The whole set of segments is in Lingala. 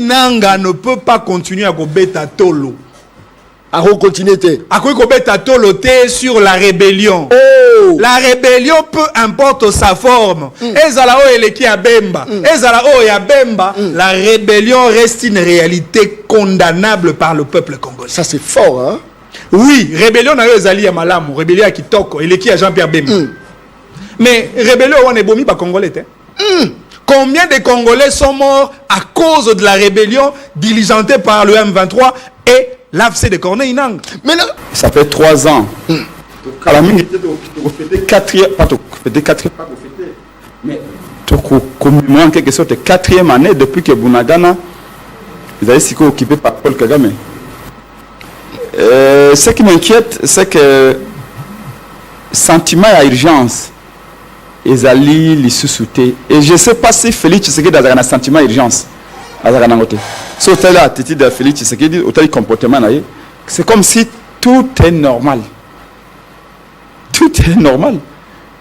Inanga ne peut pas continuer à kobeta tolo. À continuer. À kobeta tolo sur la rébellion. Oh. La rébellion, peu importe sa forme. Ezala o eleki ya bemba. Ezala o ya bemba. La rébellion reste une réalité condamnable par le peuple congolais. Ça c'est fort, hein? Oui, rébellion na yo ezali ya malamu, rébellion ya kitoko, eleki ya Jean-Pierre Bemba. Mais rébellion on est bomi ba congolais te. Combien de Congolais sont morts à cause de la rébellion diligentée par le M23 et l'AFC de Corneille Nangue? Mais là, ça fait 3 ans. À la minute, vous fêtez 4e, pas vous fêtez 4e, pas vous fêtez. Mais commémorer en quelque sorte 4e année depuis que Bunagana, vous avez si occupé par Paul Kagame. Ce qui m'inquiète, c'est que sentiment à urgence. Ezali li sous-souté. Et je ne sais pas si Félix Tshisekedi a un sentiment d'urgence. Si tu as l'attitude de Félix Tshisekedi, tu as le comportement, c'est comme si tout est normal. Tout est normal.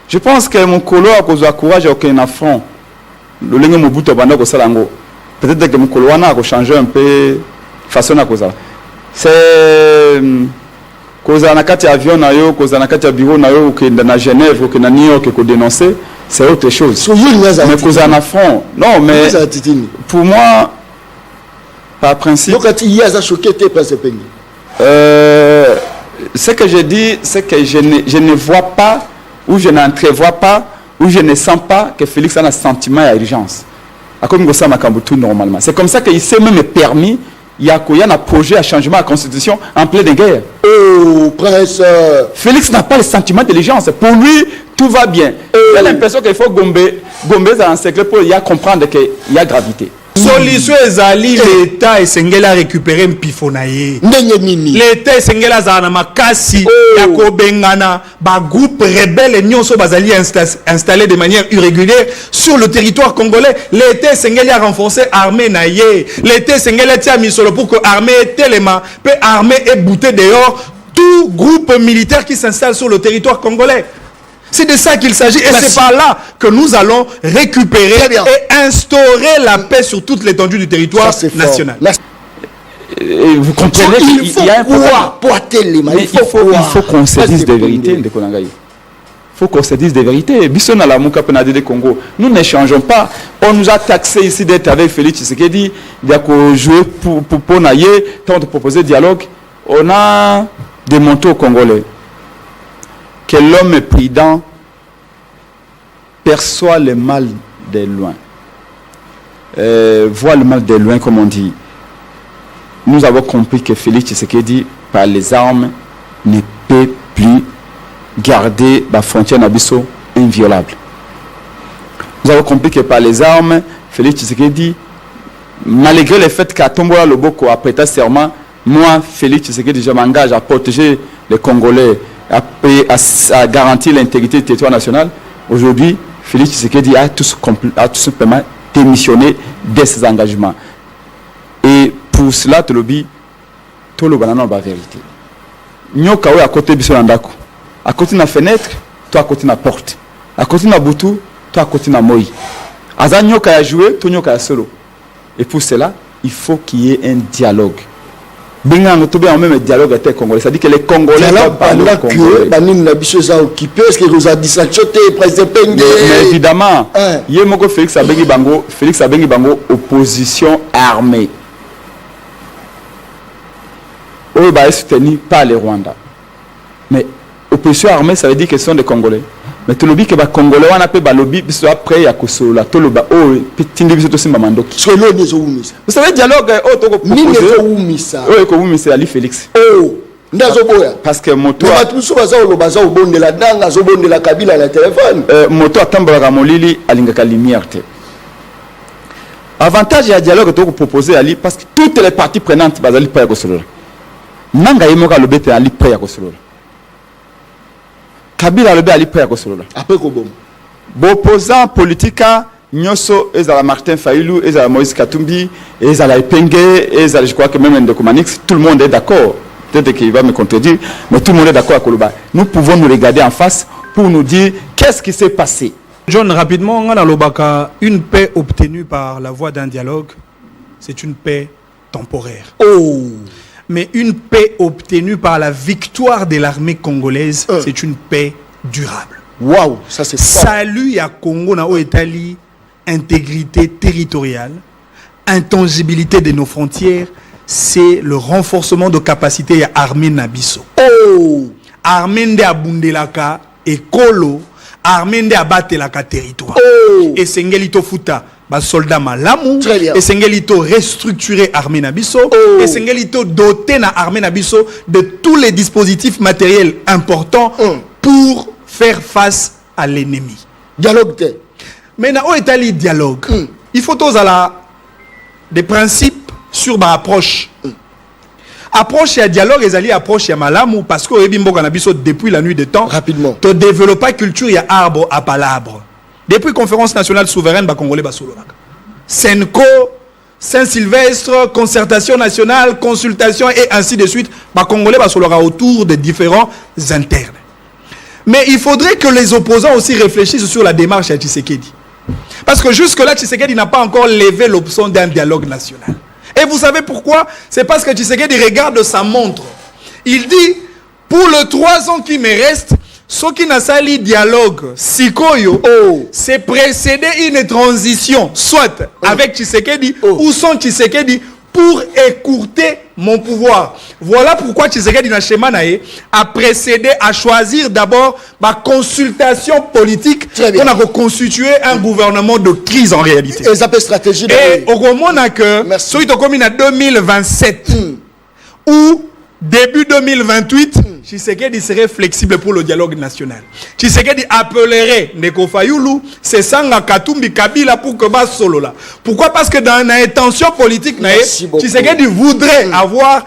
Je pense que mon colo a causé courage à aucun affront. Le lingue Mobutu Banda Kosalango. Peut-être que mon colo a changé un peu façon à cause. C'est cause na kati avion na yo, cause na kati bureau na yo, que na Genève ou que na New York que dénoncer, c'est autre chose. Mais cause na front. Non, mais pour moi, par principe. Donc il y a ça choqué tes principes. Ce que je dis, c'est que je ne vois pas, ou je n'entrevois pas, ou je ne sens pas que Félix a un sentiment d'urgence. Comme ça, normalement. C'est comme ça qu'il s'est même permis. Il y a un projet à changement à la constitution en pleine guerre. Oh, prince. Félix n'a pas le sentiment d'intelligence. Pour lui, tout va bien. Il a l'impression qu'il faut gomber dans un cercle pour y comprendre qu'il y a gravité. Solution ezali l'État esengela récupérer mpifonaye. L'État esengela zana makasi ya kobengana ba groupe rebelle nyonso bazali installé de manière irrégulière sur le territoire congolais. L'État esengela renforcer armée naye. L'État esengela tia misolo pour que armée telema peut armée et bouter dehors tout groupe militaire qui s'installe sur le territoire congolais. C'est de ça qu'il s'agit. Et c'est par là que nous allons récupérer et instaurer la paix sur toute l'étendue du territoire national. Vous comprenez qu'il y a un problème. Il faut qu'on se dise des vérités. Il faut qu'on se dise des vérités. Nous n'échangeons pas. On nous a taxé ici d'être avec Félix Tshisekedi, de jouer pour naïe, tant de proposer dialogue. On a démonté aux Congolais que l'homme prudent perçoit le mal de loin. Voit le mal de loin, comme on dit. Nous avons compris que Félix Tshisekedi, par les armes, ne peut plus garder la frontière Nabiso inviolable. Nous avons compris que par les armes, Félix Tshisekedi, malgré le fait qu'à Tombola Loboko a prêté serment, moi, Félix Tshisekedi, je m'engage à protéger les Congolais, à garantir l'intégrité du territoire national. Aujourd'hui, Félix Tshisekedi a tout simplement démissionné de ses engagements. Et pour cela, tu le dis, tout le banana la vérité. Nous sommes à côté de Bissonandako. À côté de la fenêtre, toi à côté de la porte. À côté de la boutou, toi à côté de la moï. Azan nyoka a joué, toi nyoka a solo. Et pour cela, il faut qu'il y ait un dialogue. Bingan tout en même dialogue avec les Congolais. C'est-à-dire que les Congolais doivent parler aux Congolais. Est-ce que vous avez dit ça? Mais évidemment, il y a Félix Abengi Bango, opposition armée. Eux, ils sont soutenus par les Rwandais. Mais opposition armée, ça veut dire que ce sont des Congolais. Mais tu le dis que les Congolais, on appelle lobby, puis après, il y a que cela. Tu le dis, oh, petit individu, c'est Mamandoki. Vous savez, dialogue, oh, tu as proposé. Oui, que vous, c'est Ali Félix. Oh, parce que moto. Moto attend Ramolili à l'ingaka lumière. Avantage du dialogue que tu as proposé Ali, parce que toutes les parties prenantes, bazali prêt à cela. Nanga yemoka le bête Ali prêt à cela. Kabila le ali prêt à cela. Après quoi bon? Opposant politique, Nyoso, Ezala Martin Fayoulou, Ezala Moïse Katumbi, Ezala Epenge, Ezala, je crois que même Ndekomanix, tout le monde est d'accord. Peut-être qu'il va me contredire, mais tout le monde est d'accord à Koloba. Nous pouvons nous regarder en face pour nous dire qu'est-ce qui s'est passé. John, rapidement, on a une paix obtenue par la voie d'un dialogue c'est une paix temporaire. Oh. Mais une paix obtenue par la victoire de l'armée congolaise, c'est une paix durable. Waouh, ça c'est fort. Salut à Congo na Italie, intégrité territoriale, intangibilité de nos frontières, c'est le renforcement de capacité à armée Nabiso. Oh. Armée de abundelaka ekolo, armée de abatelaka territoire. Oh. Et sengelito futa ba soldat malamu, très bien. Et sengelito restructurer armée Nabiso, Oh. et sengelito doter na armée Nabiso de tous les dispositifs matériels importants pour faire face à l'ennemi. Dialogue. Mais dans l'Italie, dialogue. Il faut tous des principes sur ma approche. Approche et dialogue, ils allaient approche et malamu parce que depuis la nuit des temps, rapidement, tu développes la culture, il y a arbre à palabre. Depuis Conférence nationale souveraine, Congolais Basolonaka. Senko, Saint-Sylvestre, concertation nationale, consultation et ainsi de suite, Congolais Basolonaka autour des différents internes. Mais il faudrait que les opposants aussi réfléchissent sur la démarche à Tshisekedi. Parce que jusque-là, Tshisekedi n'a pas encore levé l'option d'un dialogue national. Et vous savez pourquoi? C'est parce que Tshisekedi regarde sa montre. Il dit, pour les 3 ans qui me restent, ce qui n'a pas le dialogue, Sikoyo, c'est précéder une transition, soit avec Tshisekedi ou sans Tshisekedi, pour écourter mon pouvoir. Voilà pourquoi Tshisekedi na schéma a précédé à choisir d'abord ma consultation politique pour constituer un gouvernement de crise en réalité. Et ça peut stratégie. Et au moment que celui qui est en 2027 ou début 2028, Tshisekedi serait flexible pour le dialogue national. Tshisekedi appellerait Neko Fayulu, c'est Sanga Katumbi Kabila pour que bas solo là. Pourquoi? Parce que dans l'intention politique, Tshisekedi voudrait avoir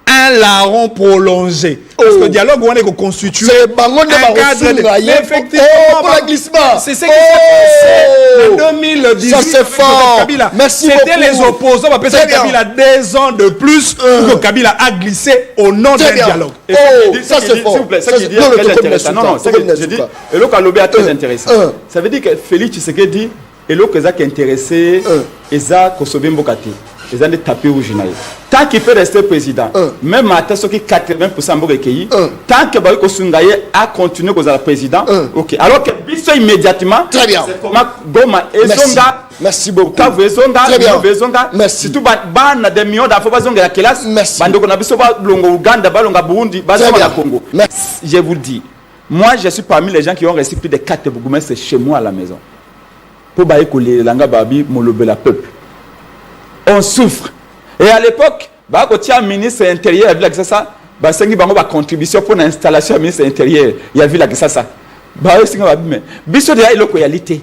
un larron prolongé. Parce que le dialogue, on est constitué un cadre de... Effectivement, c'est ce qui s'est passé en 2018. Ça c'est fort. Merci beaucoup. C'était les opposants. On peut-être Kabila 2 ans de plus que Kabila a glissé au nom d'un dialogue. Ça c'est fort. S'il vous plaît, ça qui dit est très intéressant. Non, c'est que je dis, et le Kalobé est très intéressant. Ça veut dire que Félix Tshisekedi et le Keza qui est intéressé, Eza Kosobe Mbokati. Ils ont tapé au Jinaï. Tant qu'il peut rester président, même à 80% de pays, tant que Baïko Sungaye a continué à être président, ok. Alors que Bisso immédiatement, très bien. C'est comment Goma et Zonga. Merci beaucoup. Très bien. Merci. Surtout ban des millions d'affaires zonga la classe. Merci. Bandoko na biso ba longo Uganda, ba longa Burundi, ba zonga Congo. Je vous le dis, moi je suis parmi les gens qui ont reçu plus de 4 bourgmestres chez moi à la maison. Pour Baïko les langa babi molobe la peuple. On souffre. Et à l'époque, quand il y a un ministre intérieur, il y a ça, il y a une contribution pour l'installation du ministre intérieur. Il y a vu ça. Il y a une réalité.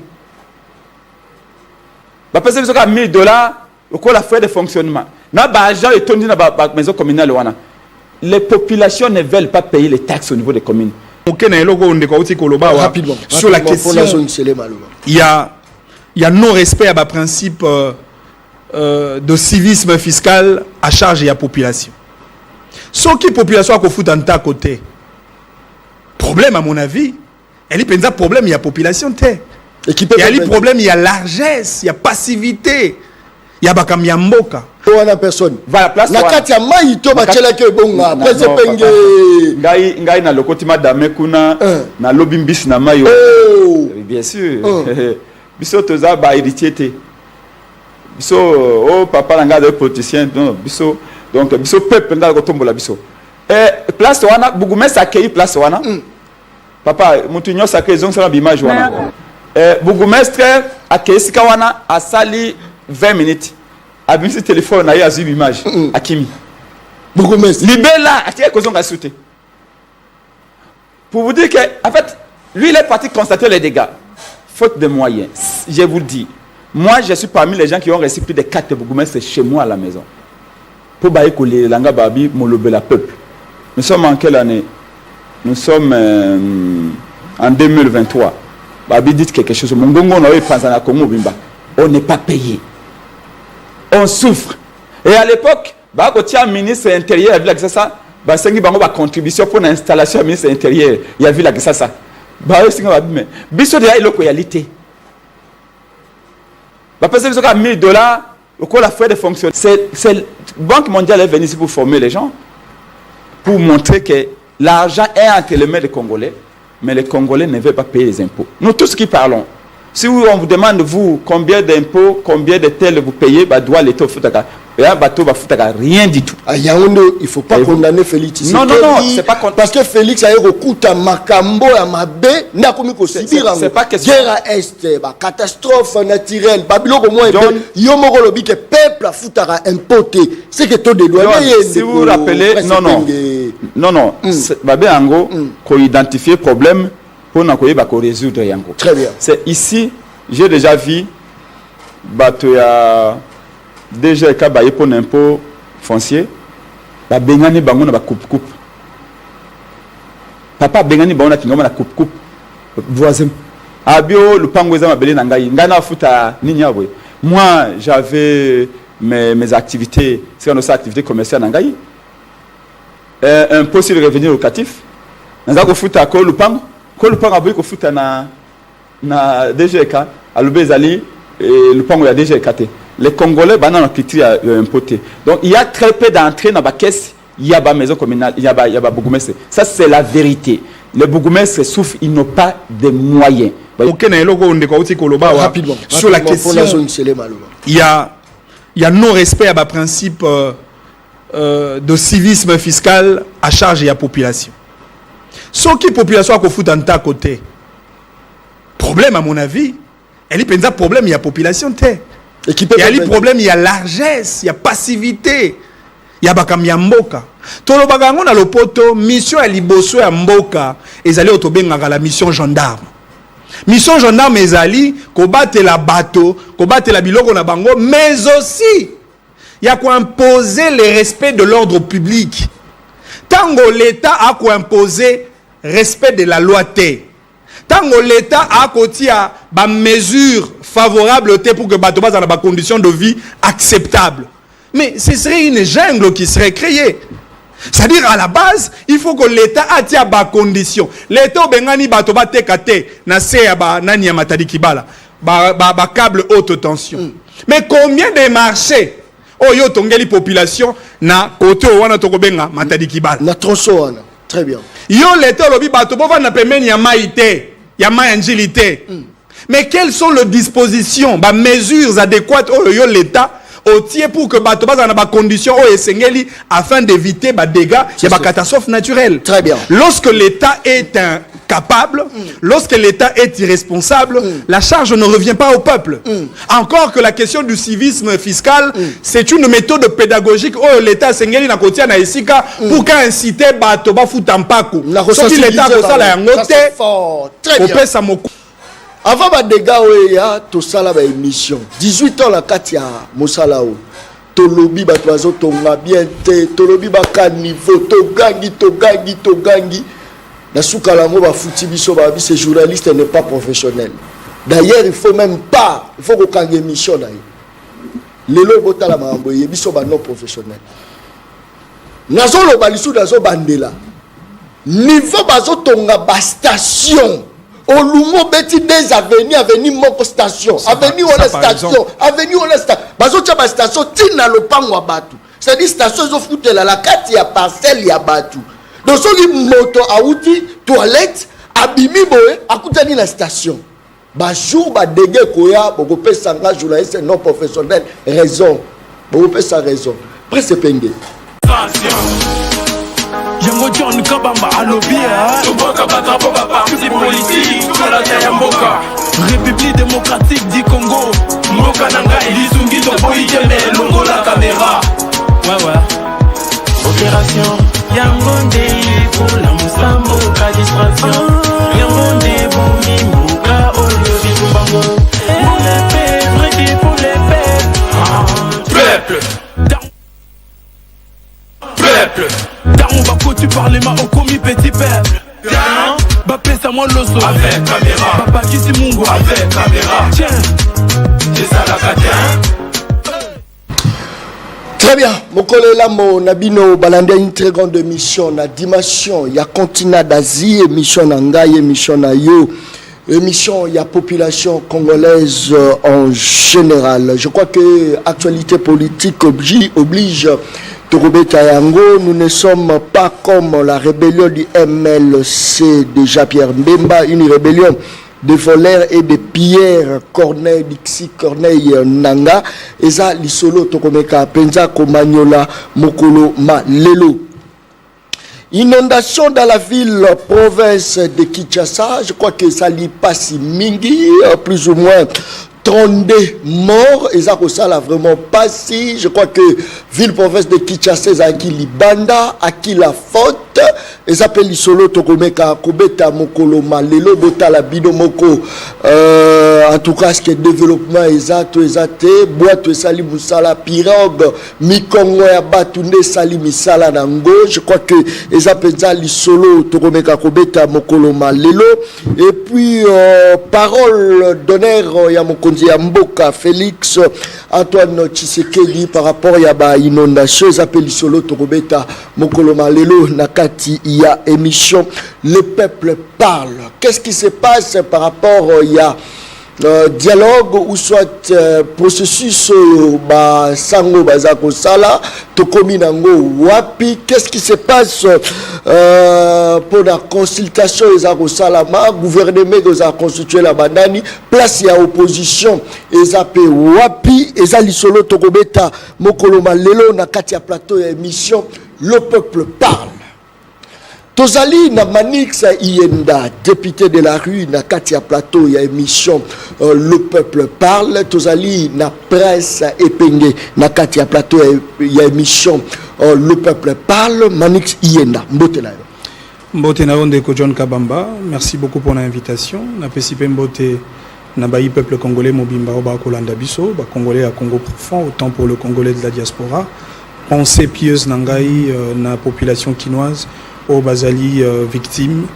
Il y a 1000 $, il la frais de fonctionnement. Maison communale. Les populations ne veulent pas payer les taxes au niveau des communes. Rapidement. Sur la question, il y a non-respect à ma principe. De civisme fiscal à charge de la population. Ce qui est population a foutu en ta côté. Problème à mon avis, il y a un problème, il y a population. Il y a un problème, il y a largesse, il y a passivité, il y a bakam yamboka. Pour personne. Voilà, place. La carte ya maïto bachela ke bonga. Après c'est penge. Ngai na lokotima dame kuna na lobimbis na mayo. Bien sûr. Biso toza ba héritier. Biso oh papa langa de politicien donc biso peuple nda ko tombola biso place wana bougumestre accueilli place wana papa mutu nyo sacré zong sala image wana bougumestre accueilli sika wana a sali 20 minutes a mis le téléphone na ya zu image akimi bougumestre libela atie ko zonga sauter pour vous dire que en fait lui il est parti constater les dégâts faute de moyens. Je vous le dis. Moi, je suis parmi les gens qui ont reçu plus de 4 bourgmestres chez moi à la maison. Pour Baïko les Langa Babi, Molobe la peuple. Nous sommes en quelle année? Nous sommes en 2023. Babi dit quelque chose. Mon gongo on a pensé à Congo Bimba. On n'est pas payé. On souffre. Et à l'époque, Baïko tient ministre intérieur, il a vu ça. Basengi bango ba contribution pour l'installation du ministre intérieur. Il a vu là que ça. Baïko singa Babi mais biso de la réalité. Parce que 1000 $, Pourquoi la frais de fonctionnement? La Banque mondiale est venue ici pour former les gens, pour montrer que l'argent est entre les mains des Congolais, mais les Congolais ne veulent pas payer les impôts. Nous tous qui parlons, si on vous demande, vous, combien d'impôts, combien de tels vous payez, bah, doit l'État foutaka. Rien du tout. Il ne faut pas condamner Félix. Non, c'est pas contre. Parce que Félix a eu recours à Makambo, à Mabé, n'a commis qu'au Sibir. C'est pas question. Guerre à Est, catastrophe naturelle. Babylone, au moins, Yomo Rolobi, que peuple a foutu à impoter. C'est que tout dédouané. Si vous vous rappelez, non. Babé Ango, qu'on identifie le problème pour nous résoudre. Très bien. C'est ici, j'ai déjà vu, il y a déjà ka baye pour impôt foncier ba bengani bango na ba coupe papa bengani bango na tingoma na coupe voisin abio lupango eza mabele na ngai ngana futa nini abwe. Moi j'avais mes activités, c'est nos activités commerciales na ngai un peu sur le revenu locatif naza ko futa ko lupango abwe ko futa na DGK alubezali lupango ya DGK. Les Congolais, ont culture impotée. Donc, il y a très peu d'entrées dans la caisse. Il y a des maisons communales, il y a des bourgmestres. Ça, c'est la vérité. Les bourgmestres souffrent, ils n'ont pas de moyens. Rapidement. Sur la question, il y a non-respect à principe de civisme fiscal à charge de la population. Ce qui est la population a fout en tas côté. Problème, à mon avis, elle est un problème, il y a population. Il y a le problème, il y a largesse, il y a passivité, il y a bakamiamboka. Tolo bagango na lopoto mission ya liboso ya mboka ezali otobenga la mission gendarme. Mission gendarme ezali ko batela bato, ko batela biloko na bango, mais aussi il y a quoi imposer le respect de l'ordre public. Tango l'État a quoi imposer respect de la loi T. Tango l'État a kotia ba mesure favorable pour que bato bas dans ba conditions de vie acceptables. Mais ce serait une jungle qui serait créée. C'est-à-dire à la base, il faut que l'État attire ba conditions. L'État bengani bato ba tekate na se ya ba nani ya matadi kibala ba câble haute tension. Mais combien de marchés oyo tongeli population na côté wana to benga matadi kibala. Na tronçon wana. Très bien. Yo l'État lobi bato bo na pemeni ya maïté. Il y a maïngilité. Mais quelles sont les dispositions, les mesures adéquates au l'État au tiers pour que bato bas dans des conditions afin d'éviter des dégâts, il y a des catastrophes naturelles. Très bien. Lorsque l'État est incapable, lorsque l'État est irresponsable, la charge ne revient pas au peuple. Encore que la question du civisme fiscal, c'est une méthode pédagogique où l'État s'engage na kotia na isika pour qu'inciter bato ba futampako. Si l'État ko sala ya ngote, très bien. Avant ba dégâts oya to sala ba émission 18 ans la katia mosala o tolobi ba toazo tonga bien te tolobi ba ka niveau to gangi na suka la mo ba futi biso ba bi ce journaliste n'est pas professionnel. D'ailleurs il faut ko kanga émission na lelo botala mambo ye biso ba non professionnel. Nazo lo balisu nazo bandela niveau bazo tonga ba station Olumo beti des avenue moko station avenue on station avenue on station bazo tia ba station tina lopango wa batu c'est-à-dire station zo futela la kati ya parcelle ya batu donc soki moto auti toilette abimi boye akutani na station ba jour ba dégâts koya boko pesa nga journaliste non professionnel raison boko pesa raison presse penge Yango John Kabamba alobia Soboka batrapoka parti politique Tola Yamboka République démocratique du Congo Mboka nanga Elizungi Toboyi Jeme Longo la caméra Ouais Opération Yangonde pour la Moussambo Ka distraction Yangonde Boumi Mouka Olio Bibumbango Pour les paix, vrai qui pour les paix Peuple Daron Bako tu parles ma au commis petit peuple Bapé ça moi l'osso avec caméra Papa qui si mungo avec caméra Tiens c'est ça la catin. Très bien Mokole Lamo Nabino Balanda une très grande émission na dimension ya continent d'Asie émission na ngai émission na yo émission, il y a population congolaise en général. Je crois que actualité politique oblige Tokobeta Yango. Nous ne sommes pas comme la rébellion du MLC de Jean-Pierre Mbemba, une rébellion de voleurs et de pilleurs. Corneille Dixi, Corneille Nanga, Eza Lisolo Tokomeka Penza Komanyola Mokolo Malelo. Inondation dans la ville province de Kinshasa, je crois que ça n'y passe mingi, plus ou moins 32 morts, et ça l'a vraiment passé. Je crois que ville province de Kinshasa, à qui Libanda, à qui la faute, et ça s'appelle Lisolo Tokomeka Kobeta Mokolo Malelo Botala Bidomoko. En tout cas, ce qui est développement exact, boîte Sali Moussala pirogue, Mikongo ya Batunde Sali Misala Nango. Je crois que les appels Lisolo Tokomeka Kobeta Mokolo Malelo. Et puis parole d'honneur ya Mokonzi ya Mboka Félix Antoine Tshisekedi par rapport ya ba inondation. Ils appellent Lisolo Tokometa Mokolo Malelo Nakati. Il y a émission Le peuple parle. Qu'est-ce qui se passe par rapport il y a dialogue ou soit processus sango bazako sala tokomi nango wapi? Qu'est-ce qui se passe pour la consultation ezako salama gouvernement doza constituer la banani place ya opposition ezape wapi ezali solo tokobeta mokolo malelo na kati ya plateau ya émission Le peuple parle. Tozali na Manix Ienda, député de la rue, na Katia Plateau, il y a émission Le peuple parle. Tozali na presse épingué, na Katia Plateau, il y a émission Le peuple parle. Manix Ienda, mbote na yo. Mbote na onde ko John Kabamba, merci beaucoup pour l'invitation. Na pesipe mbote na bayi peuple congolais mobimba oba kolanda biso, ba congolais à Congo profond, autant pour le congolais de la diaspora. Pensée pieuse nangai na population quinoise. Au Bazali victime,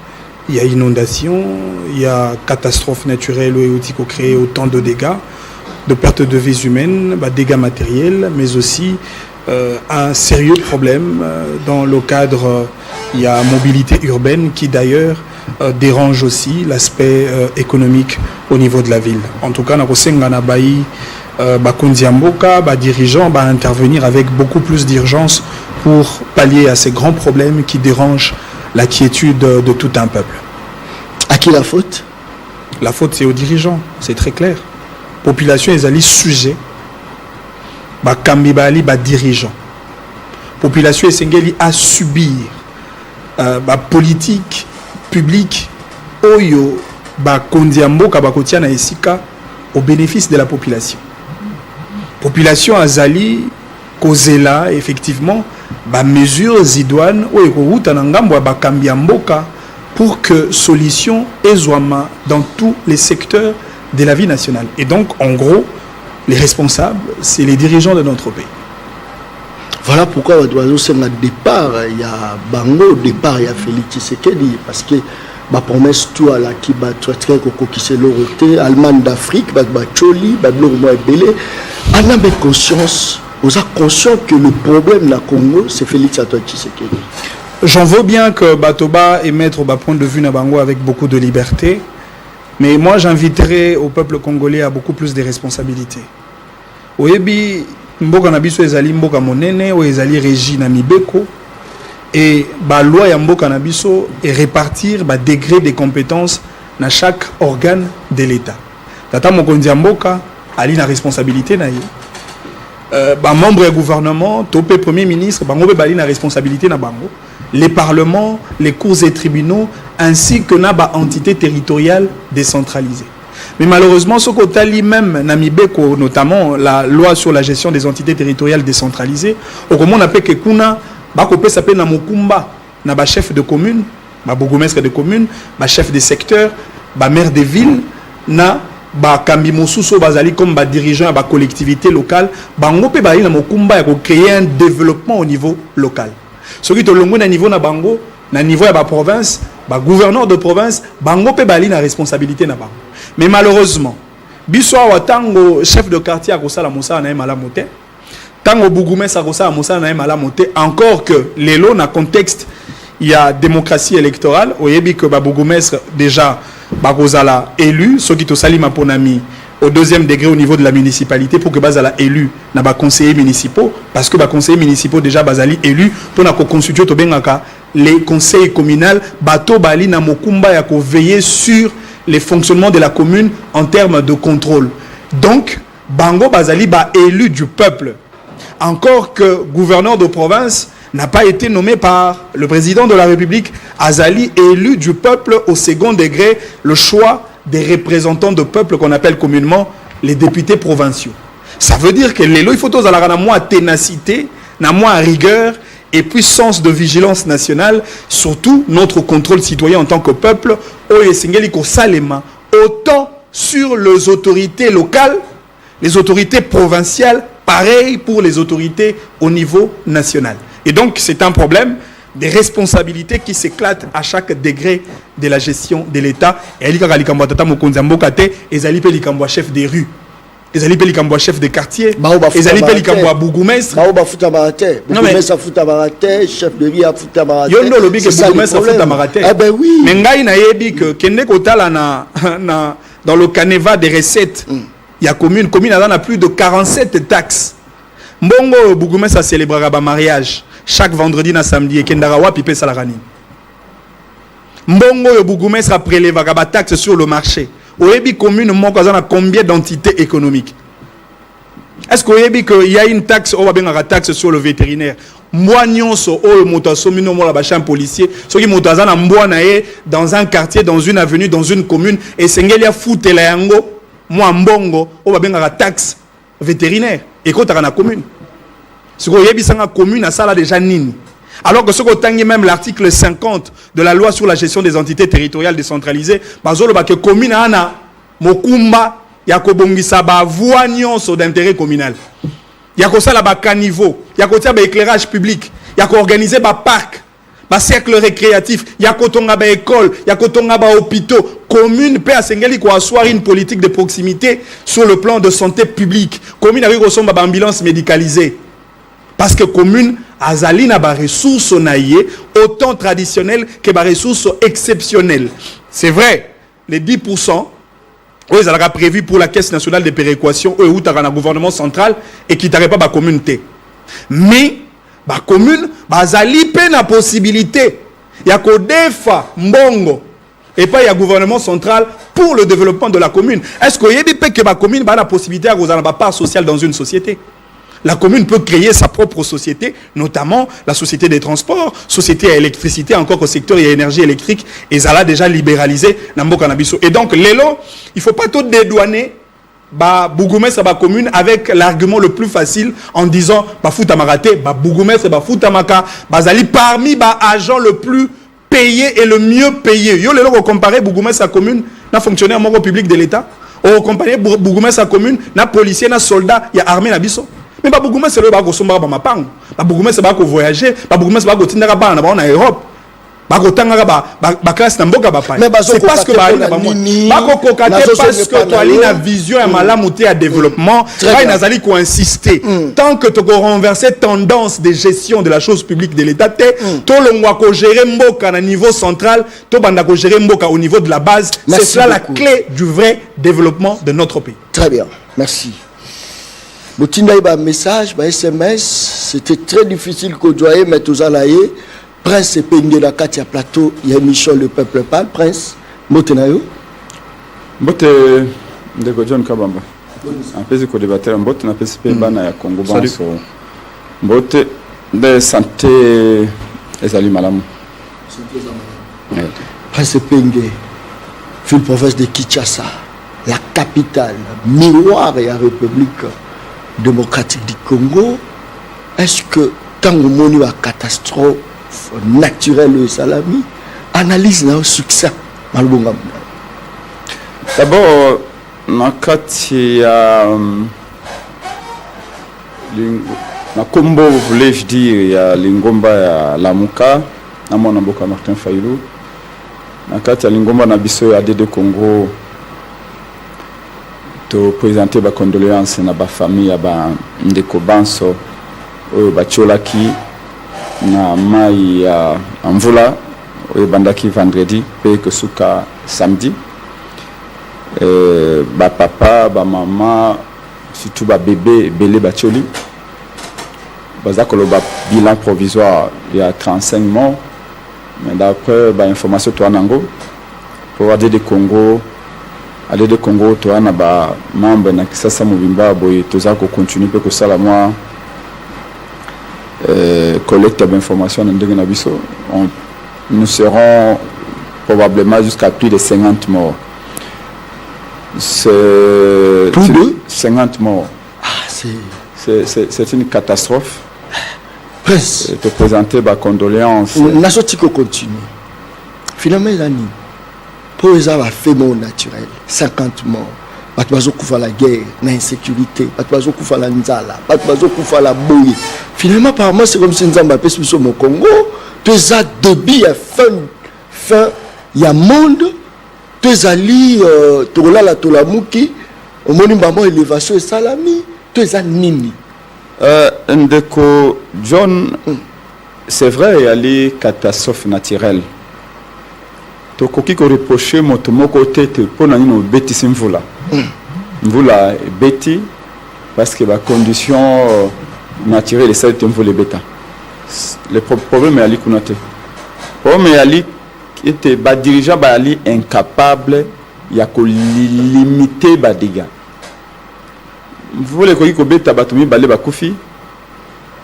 il y a inondation, il y a catastrophe naturelle où il faut créer autant de dégâts, de pertes de vies humaines, dégâts matériels, mais aussi un sérieux problème dans le cadre, il y a mobilité urbaine qui d'ailleurs dérange aussi l'aspect économique au niveau de la ville. En tout cas, na bayi Bakonzi Mboka, dirigeants, intervenir avec beaucoup plus d'urgence pour pallier à ces grands problèmes qui dérangent la quiétude de tout un peuple. À qui la faute? La faute, c'est aux dirigeants, c'est très clair. Population, ils allaient sujet, Kambibali, dirigeants. Population, ils à subir politique publique, Oyo, Bakonzi Mboka, Bakotiana et Sika, au bénéfice de la population. Population azali kozela effectivement mesures idoines ou ekoruta na ngambo ba kambia mboka pour que solution ezwama dans tous les secteurs de la vie nationale. Et donc en gros les responsables c'est les dirigeants de notre pays. Voilà pourquoi au départ il y a bango au départ il y a Félix Tshisekedi parce que ma promesse tout à la qui va très coco qui c'est l'oroté Allemagne d'Afrique va choli va l'ormo belé on a conscience on a conscient que le problème na Congo c'est Félix Antoine Tshisekedi. J'en veux bien que Batoba émettre point de vue na bango avec beaucoup de liberté, mais moi j'inviterai au peuple congolais à beaucoup plus de responsabilités. Oyebi mboka na biso ezali mboka monene o ezali régi na mibeko. Et la loi ya mboka na biso et répartir degré de compétences dans chaque organe de l'État. Tata mokonzi ya mboka ali na responsabilité na ye. Membre du gouvernement, topé premier ministre, bango be bali na responsabilité na bango. Les parlements, les cours et tribunaux ainsi que na entité territoriale décentralisée. Mais malheureusement ce côté même na mibeko notamment la loi sur la gestion des entités territoriales décentralisées, au comment on appelle que kuna Bakopé s'appelle na Mokumba, na ba chef de commune, ba bourgmestre de commune, ba chef de secteur, ba maire de ville, na ba kambi mosuso bazali comme ba dirigeant ba collectivité locale, ba ngopé ba na Mokumba ya ko créer un développement au niveau local. Ce qui to longo na niveau na bango, na niveau ya ba province, ba gouverneur de province, ba ngopé ba na responsabilité na bango. Mais malheureusement, biso wa tango chef de quartier a ko sala mosala na mala moté. Tango Bougoumé Sarosa Moussa Naïm à la montée, encore que les lots, dans le contexte, il y a démocratie électorale. Au Yébi que Bougoumé déjà bakozala élu ceux qui to salima ponami au deuxième degré au niveau de la municipalité pour que bazala élu na ba conseillers municipaux parce que ba conseillers municipaux déjà bazali élu pour na ko constituer to bengaka les conseils communaux bato bali na mokumba ya ko veiller sur les fonctionnements de la commune en termes de contrôle. Donc bango bazali ba élu du peuple. Encore que gouverneur de province n'a pas été nommé par le président de la République, azali élu du peuple au second degré, le choix des représentants de peuple qu'on appelle communément les députés provinciaux. Ça veut dire que les lois, il faut tous avoir moins ténacité, moins rigueur et puis sens de vigilance nationale, surtout notre contrôle citoyen en tant que peuple, autant sur les autorités locales, les autorités provinciales, pareil pour les autorités au niveau national. Et donc c'est un problème des responsabilités qui s'éclatent à chaque degré de la gestion de l'État. Et il y a des chefs des rues, des chefs des quartiers, des bougoumestres. Chef de rue à Fouta dans le canevas des recettes, il y a commune a plus de 47 taxes. Mbongo bougoumestre a célébré un mariage chaque vendredi na samedi et kendarawa pipe salarani. Mbongo bougoumestre a prélevé un taxe sur le marché. Oyebi commune moko a combien d'entités économiques? Est-ce qu'il y a une taxe ou une taxe sur le vétérinaire? Moi nyonso o motaso mino mo la bachan policier, ceux qui motazana mbwana dans un quartier, dans une avenue, dans une commune et sengelia foutela yango moi mbongo o ba benga taxe vétérinaire et quand na commune. Ce que yebi sanga commune a ça là déjà nini. Alors que ce que tangi même l'article 50 de la loi sur la gestion des entités territoriales décentralisées, bazolo ba que commune ana mokumba ya ko bongisa ba voie nyonso d'intérêt communal. Ya ko sala ba caniveau, ya ko tia ba éclairage public, ya ko organiser ba parc, ba cercle récréatif, ya ko tonga ba école, ya ko tonga ba hôpitaux. Commune peut asengeli ko asseoir une politique de proximité sur le plan de santé publique. Commune avec ko ba ambulance médicalisée. Parce que commune azali na ba ressources naïe autant traditionnelles que ba ressources exceptionnelles. C'est vrai, les 10% ils ont prévu pour la Caisse nationale de péréquation ou le gouvernement central et qui n'arrête pas la communauté. Mais la commune, bazali pe na possibilité. Il y a que defa mbongo et pas il y a gouvernement central pour le développement de la commune. Est-ce qu'il y a des que la commune a la possibilité de avoir une part sociale dans une société? La commune peut créer sa propre société, notamment la société des transports, société à électricité, encore au secteur et à énergie électrique, et ça l'a déjà libéralisé dans le cannabis. Et donc, l'élo, il ne faut pas tout dédouaner Bougoumès c'est la commune avec l'argument le plus facile en disant Bafouta Maraté, Bougoumès c'est Bafouta Maka, Bazali parmi agents le plus payé et le mieux payé. Yo l'élo comparé Bougoumès à commune, n'a fonctionnaire membre public de l'État, ou comparé Bougoumès à commune, n'a policier, n'a soldat, il y a armée na biso. Mais Bougoumès c'est le bago somba ba mapang. Bougoumès c'est bago voyager, Bougoumès c'est bago tindara ba na ba na Europe. Classe c'est parce que parce que tu as une vision et malamuté à développement, Nazali ko insister. Tant que tu as renversé tendance de gestion de la chose publique de l'État, tu as gérer Mboka à niveau central, tu as gérer Mboka au niveau de la base. C'est cela la clé du vrai développement de notre pays. Très bien, merci. Un message, un SMS, c'était très difficile que tu aies, mais tout ça là. Prince Penge la Katia Plateau, il y a Michel le peuple parle. Prince, Motenayo. Mbote de John Kabamba. Un peu de co-débatteur, Mbote n'a pas de bana ya Congo Banso. Mbote de santé et ali malamu. Prince Penge, ville province de Kinshasa, la capitale, miroir et la République démocratique du Congo. Est-ce que tant que moni a catastrophe naturel et salami, analyse le succès. D'abord, nakati ya na kombo voulais-je dire ya lingomba ya Lamuka na mwana mboka Martin Fayulu nakati ya lingomba na biso ya DD Congo to présenter ba condoléances na ba famille ya ba ndeko Banso oyo bacholaki na mai ya mvula oyo bandaki vendredi pe que suka samedi ba papa ba maman surtout ba bébé belé batioli baza koloba bilan provisoire il y a 35 morts mais d'après ba information to anango pour AD de Congo to ana ba membre na kisasa mobimba boye toza ko continuer pe ko sala moi collecte d'informations ndenge na biso. Nous serons probablement jusqu'à plus de 50 morts. C'est plus de 50 morts. Ah, c'est une catastrophe. Prince, te présenter ma condoléance. N'a sorti qu'on continue. Finalement, il a dit pour les avoir fait mort naturel, 50 morts. Batbazo koufa la guerre, l'insécurité, Batbazo koufa la nzala, Batbazo koufa la bouille. Finalement, apparemment, c'est comme si nous avons fait au Congo. Tu as débit à fin, il y a monde. Tu as ali, tu as la tolamuki, au moment où élévation et salami, tu as nini. Ndeko John, c'est vrai, il y a les catastrophes naturelles. Tu as reproché mon côté pour nous bêtiser mvula. Mvula bêti parce que la condition naturelle est celle de mvula bêta. Le problème est ali kunate. Le problème est ali était ba dirigeant ba ali incapable ya ko limiter ba dégâts. Mvula ko bêta batumi balé ba kufi.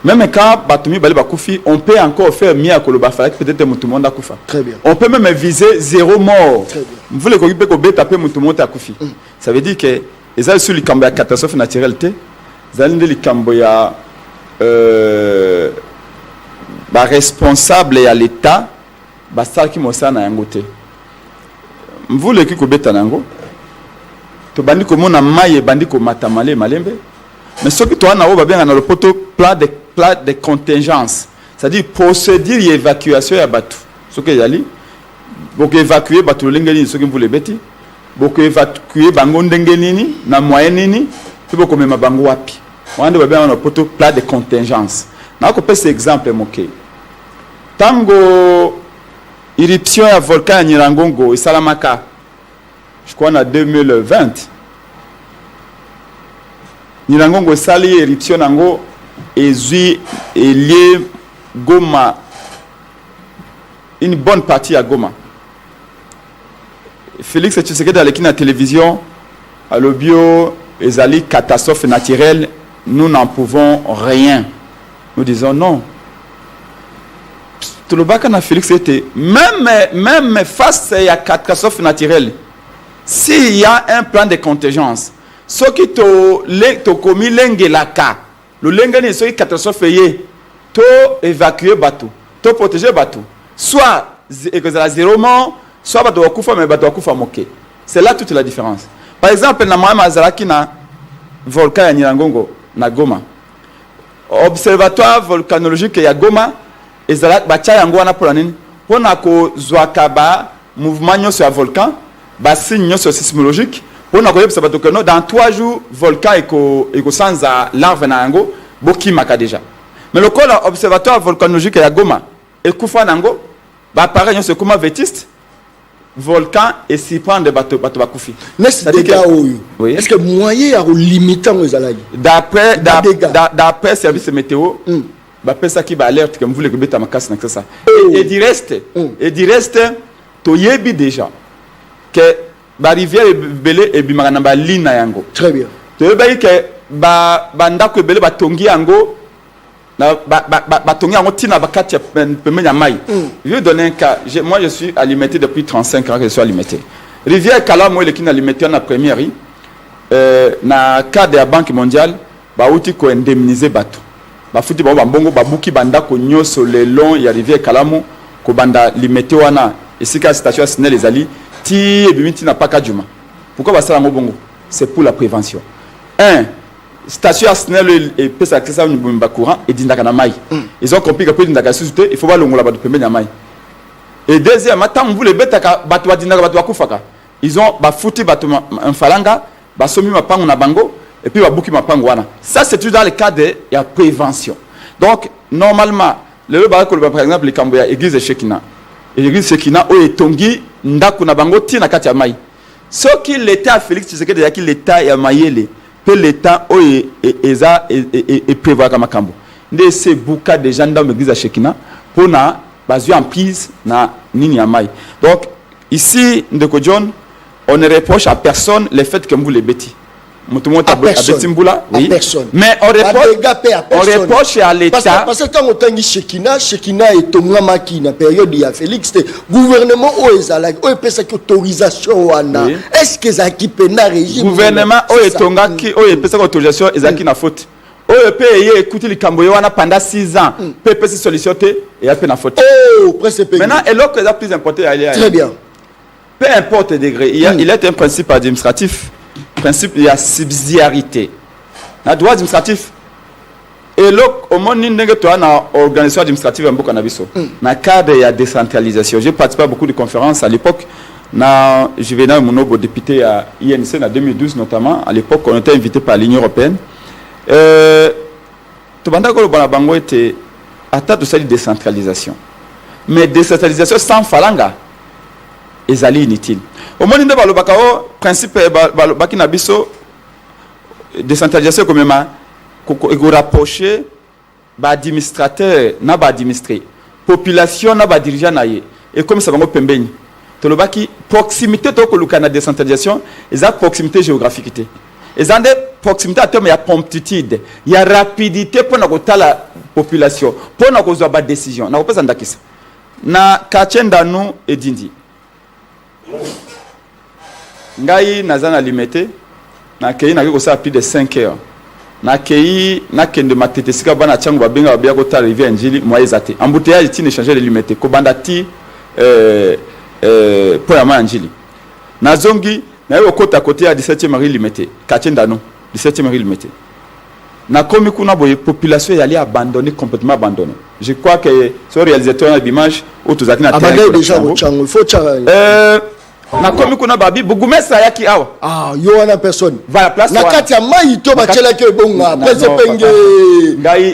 Même quand Batumi Baliba Koufi, on peut encore faire mieux à Kolobafa, peut-être tout le monde a Koufa. Très bien. On peut même viser 0 mort. Très bien. Vous voulez qu'on puisse taper tout le monde à Koufi. Ça veut dire que les gens sur les cambios de catastrophe naturelle, les gens les cambios responsable à l'État, ça qui m'a ça na yangote. Vous voulez qu'on puisse tanango. To bandi ko mona maye bandi ko matamale malembe. Mais ce que toi na o ba bien na le poto plan de contingence, c'est-à-dire procédure d'évacuation à Batu. Ce que yali, beaucoup évacuer Batu lengeni, ce que vous voulez bêti, beaucoup évacuer bango ndengenini, na moyenini, puis beaucoup même bango wapi. On a bien un poto plan de contingence. Na ko pese exemple moké. Tango éruption à volcan à Nirangongo et Salamaka, je crois en 2020. Nirangongo sali éruption nango et lié Goma, une bonne partie à Goma. Félix Tshisekedi à la télévision, à le bio, les alliés catastrophes naturelles, nous n'en pouvons rien. Nous disons non. Tout le bac à Félix était, même face à la catastrophe naturelle, s'il y a un plan de contingence, ce qui te commis l'engelaka, le lengani est une catastrophe to évacuer bateau, to protéger bateau. Soit à 0 mort, soit bateau akufa mais bateau akufa moké. C'est là toute la différence. Par exemple, na Mohamed Azaraki na volcan ya Nirangongo na Goma. Observatoire volcanologique ya Goma ezala bacha yango wana pour nini? Pona ko zwakaba mouvement sur volcan, ba signe sur sismologique. On a connu que dans 3 jours, le volcan est sans larve nango, boki maka déjà. Mais le col observatoire volcanologique à Goma, et Koufa nango, bah pareil, c'est comment vétiste, volcan et s'y prend des bateaux bakoufi. Oui. Est-ce que moyen à limiter les alliés? D'après service météo, bah ça qui va alerte que vous voulez que bêta makas n'a que ça. Et du reste, to yebi déjà que ba rivière belé et bimaka na ba lina yango. Très bien. Tu veux dire que ba ndako belé ba tongi yango na ba tongi yango tina ba kati pemenya mai. Je vais donner un cas. Moi je suis alimenté depuis 35 ans que je suis alimenté. Rivière Kalamu le qui na alimenté na première na cadre de la Banque mondiale ba uti ko indemniser bato. Ba futi ba mbongo ba buki banda ko nyoso le long ya rivière Kalamu ko banda limité wana et si ka station Snell les ali ti ebimiti na paka juma. Pourquoi ba sala ngobongo? C'est pour la prévention. 1 station Snell et pesa accès au mbimba courant et dindaka na mai. Ils ont compris que pour dindaka susute, il faut ba longola ba pembe na mai. Et deuxième, attends, vous les betaka bato ba dindaka bato akufaka. Ils ont ba futi bato un falanga, ba somi mapango na bango et puis ba buki mapango wana. Ça c'est tout dans le cas de la prévention. Donc normalement, le barako par exemple les Kamboya église de Shekina. Et l'église Shekina o etongi ndaku na bango ti na kati ya mai. Ce qui l'État Félix Tshisekedi déjà qui l'État ya mayele peut l'État o et prévoir comme cambo. De ces bouca de gendarmes de l'église à Shekina pour na basu en prise na nini ya mai. Donc ici Ndeko John, on ne reproche à personne le fait que vous les bêtis. À personne. Oui. Mais on reproche à l'État. Parce que quand on tangi Shekina est tonga makina période ya Félix le gouvernement o ezala o pesa autorisation wana. Est-ce que ça qui pena régime gouvernement o etonga ki o pesa autorisation ezaki na faute. O pe écouter le Camboyo wana pendant 6 ans. Pe pesa solution te et a pe na faute. Oh, presque pays. Maintenant et l'autre est plus important très bien. Peu importe le degré, il est un principe administratif. Principe il y a subsidiarité. Na droit administratif. Et l'autre, au moins, nous avons une organisation administrative en Bokanabiso. Dans le cadre de la décentralisation, j'ai participé à beaucoup de conférences à l'époque. Je venais à mon député à INC en 2012 notamment. À l'époque, on était invité par l'Union européenne. Tout le monde était à de cette décentralisation. Mais décentralisation sans falanga, ils allaient inutiles. Au moins, nous avons le principe de décentralisation comme même. Ko rapprocher administrateur na ba administrer population na ba dirigeant na ye et comme ça va pembeni to lo baki proximité to ko lukana décentralisation eza proximité géographique té eza de proximité terme ya promptitude ya rapidité pour na kotala population pour na kozwa ba décision na kopesa ndakisa na kachenda nu edindi ngai nazana limité na kei na ko sa plus de 5 heures na kei na kende matete sika bana changu babenga babia ko ta rivière njili moyezate embouteillage tine changer de limité ko banda ti pour ya njili na zongi na yo kota côté ya 17e rue limité kachenda no 17e rue limité na komi kuna boye population yali abandonné complètement abandonné. Je crois que ce réalisateur d'image ou tous akina terrain déjà au changu faut na komi kuna babi bugumesa yaki awa yo wana personne va la place na kati ya mai to bachela ke bonga pese penge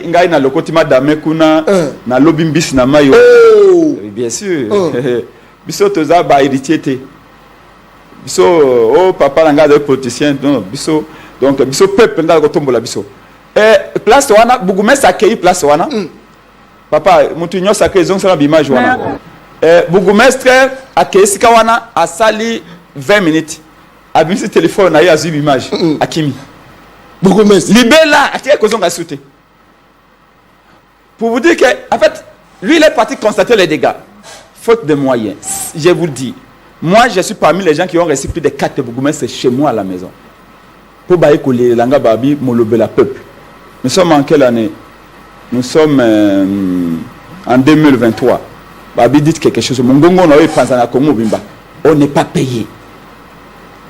ngai na lokoti madame kuna na lobi mbisi na mai bien sûr biso toza ba héritier te biso papa na ngada politicien non biso donc biso peuple nda ko tombola biso place wana bugumesa akei place wana papa mutu nyo sacré zong sala image wana bourgmestre akesika wana asali 20 minutes abimisi téléphone na yazu image akimi bourgmestre libela atie kozonga sauter pour vous dire que en fait lui il est parti constater les dégâts faute de moyens. Je vous le dis, moi je suis parmi les gens qui ont reçu plus de 4 bourgmestres chez moi à la maison pour bailler coller langa babi molobe la peuple. Nous sommes en quelle année? Nous sommes en 2023. Babi dit quelque chose. Mon gongo on a pensé à Congo Bimba. On n'est pas payé.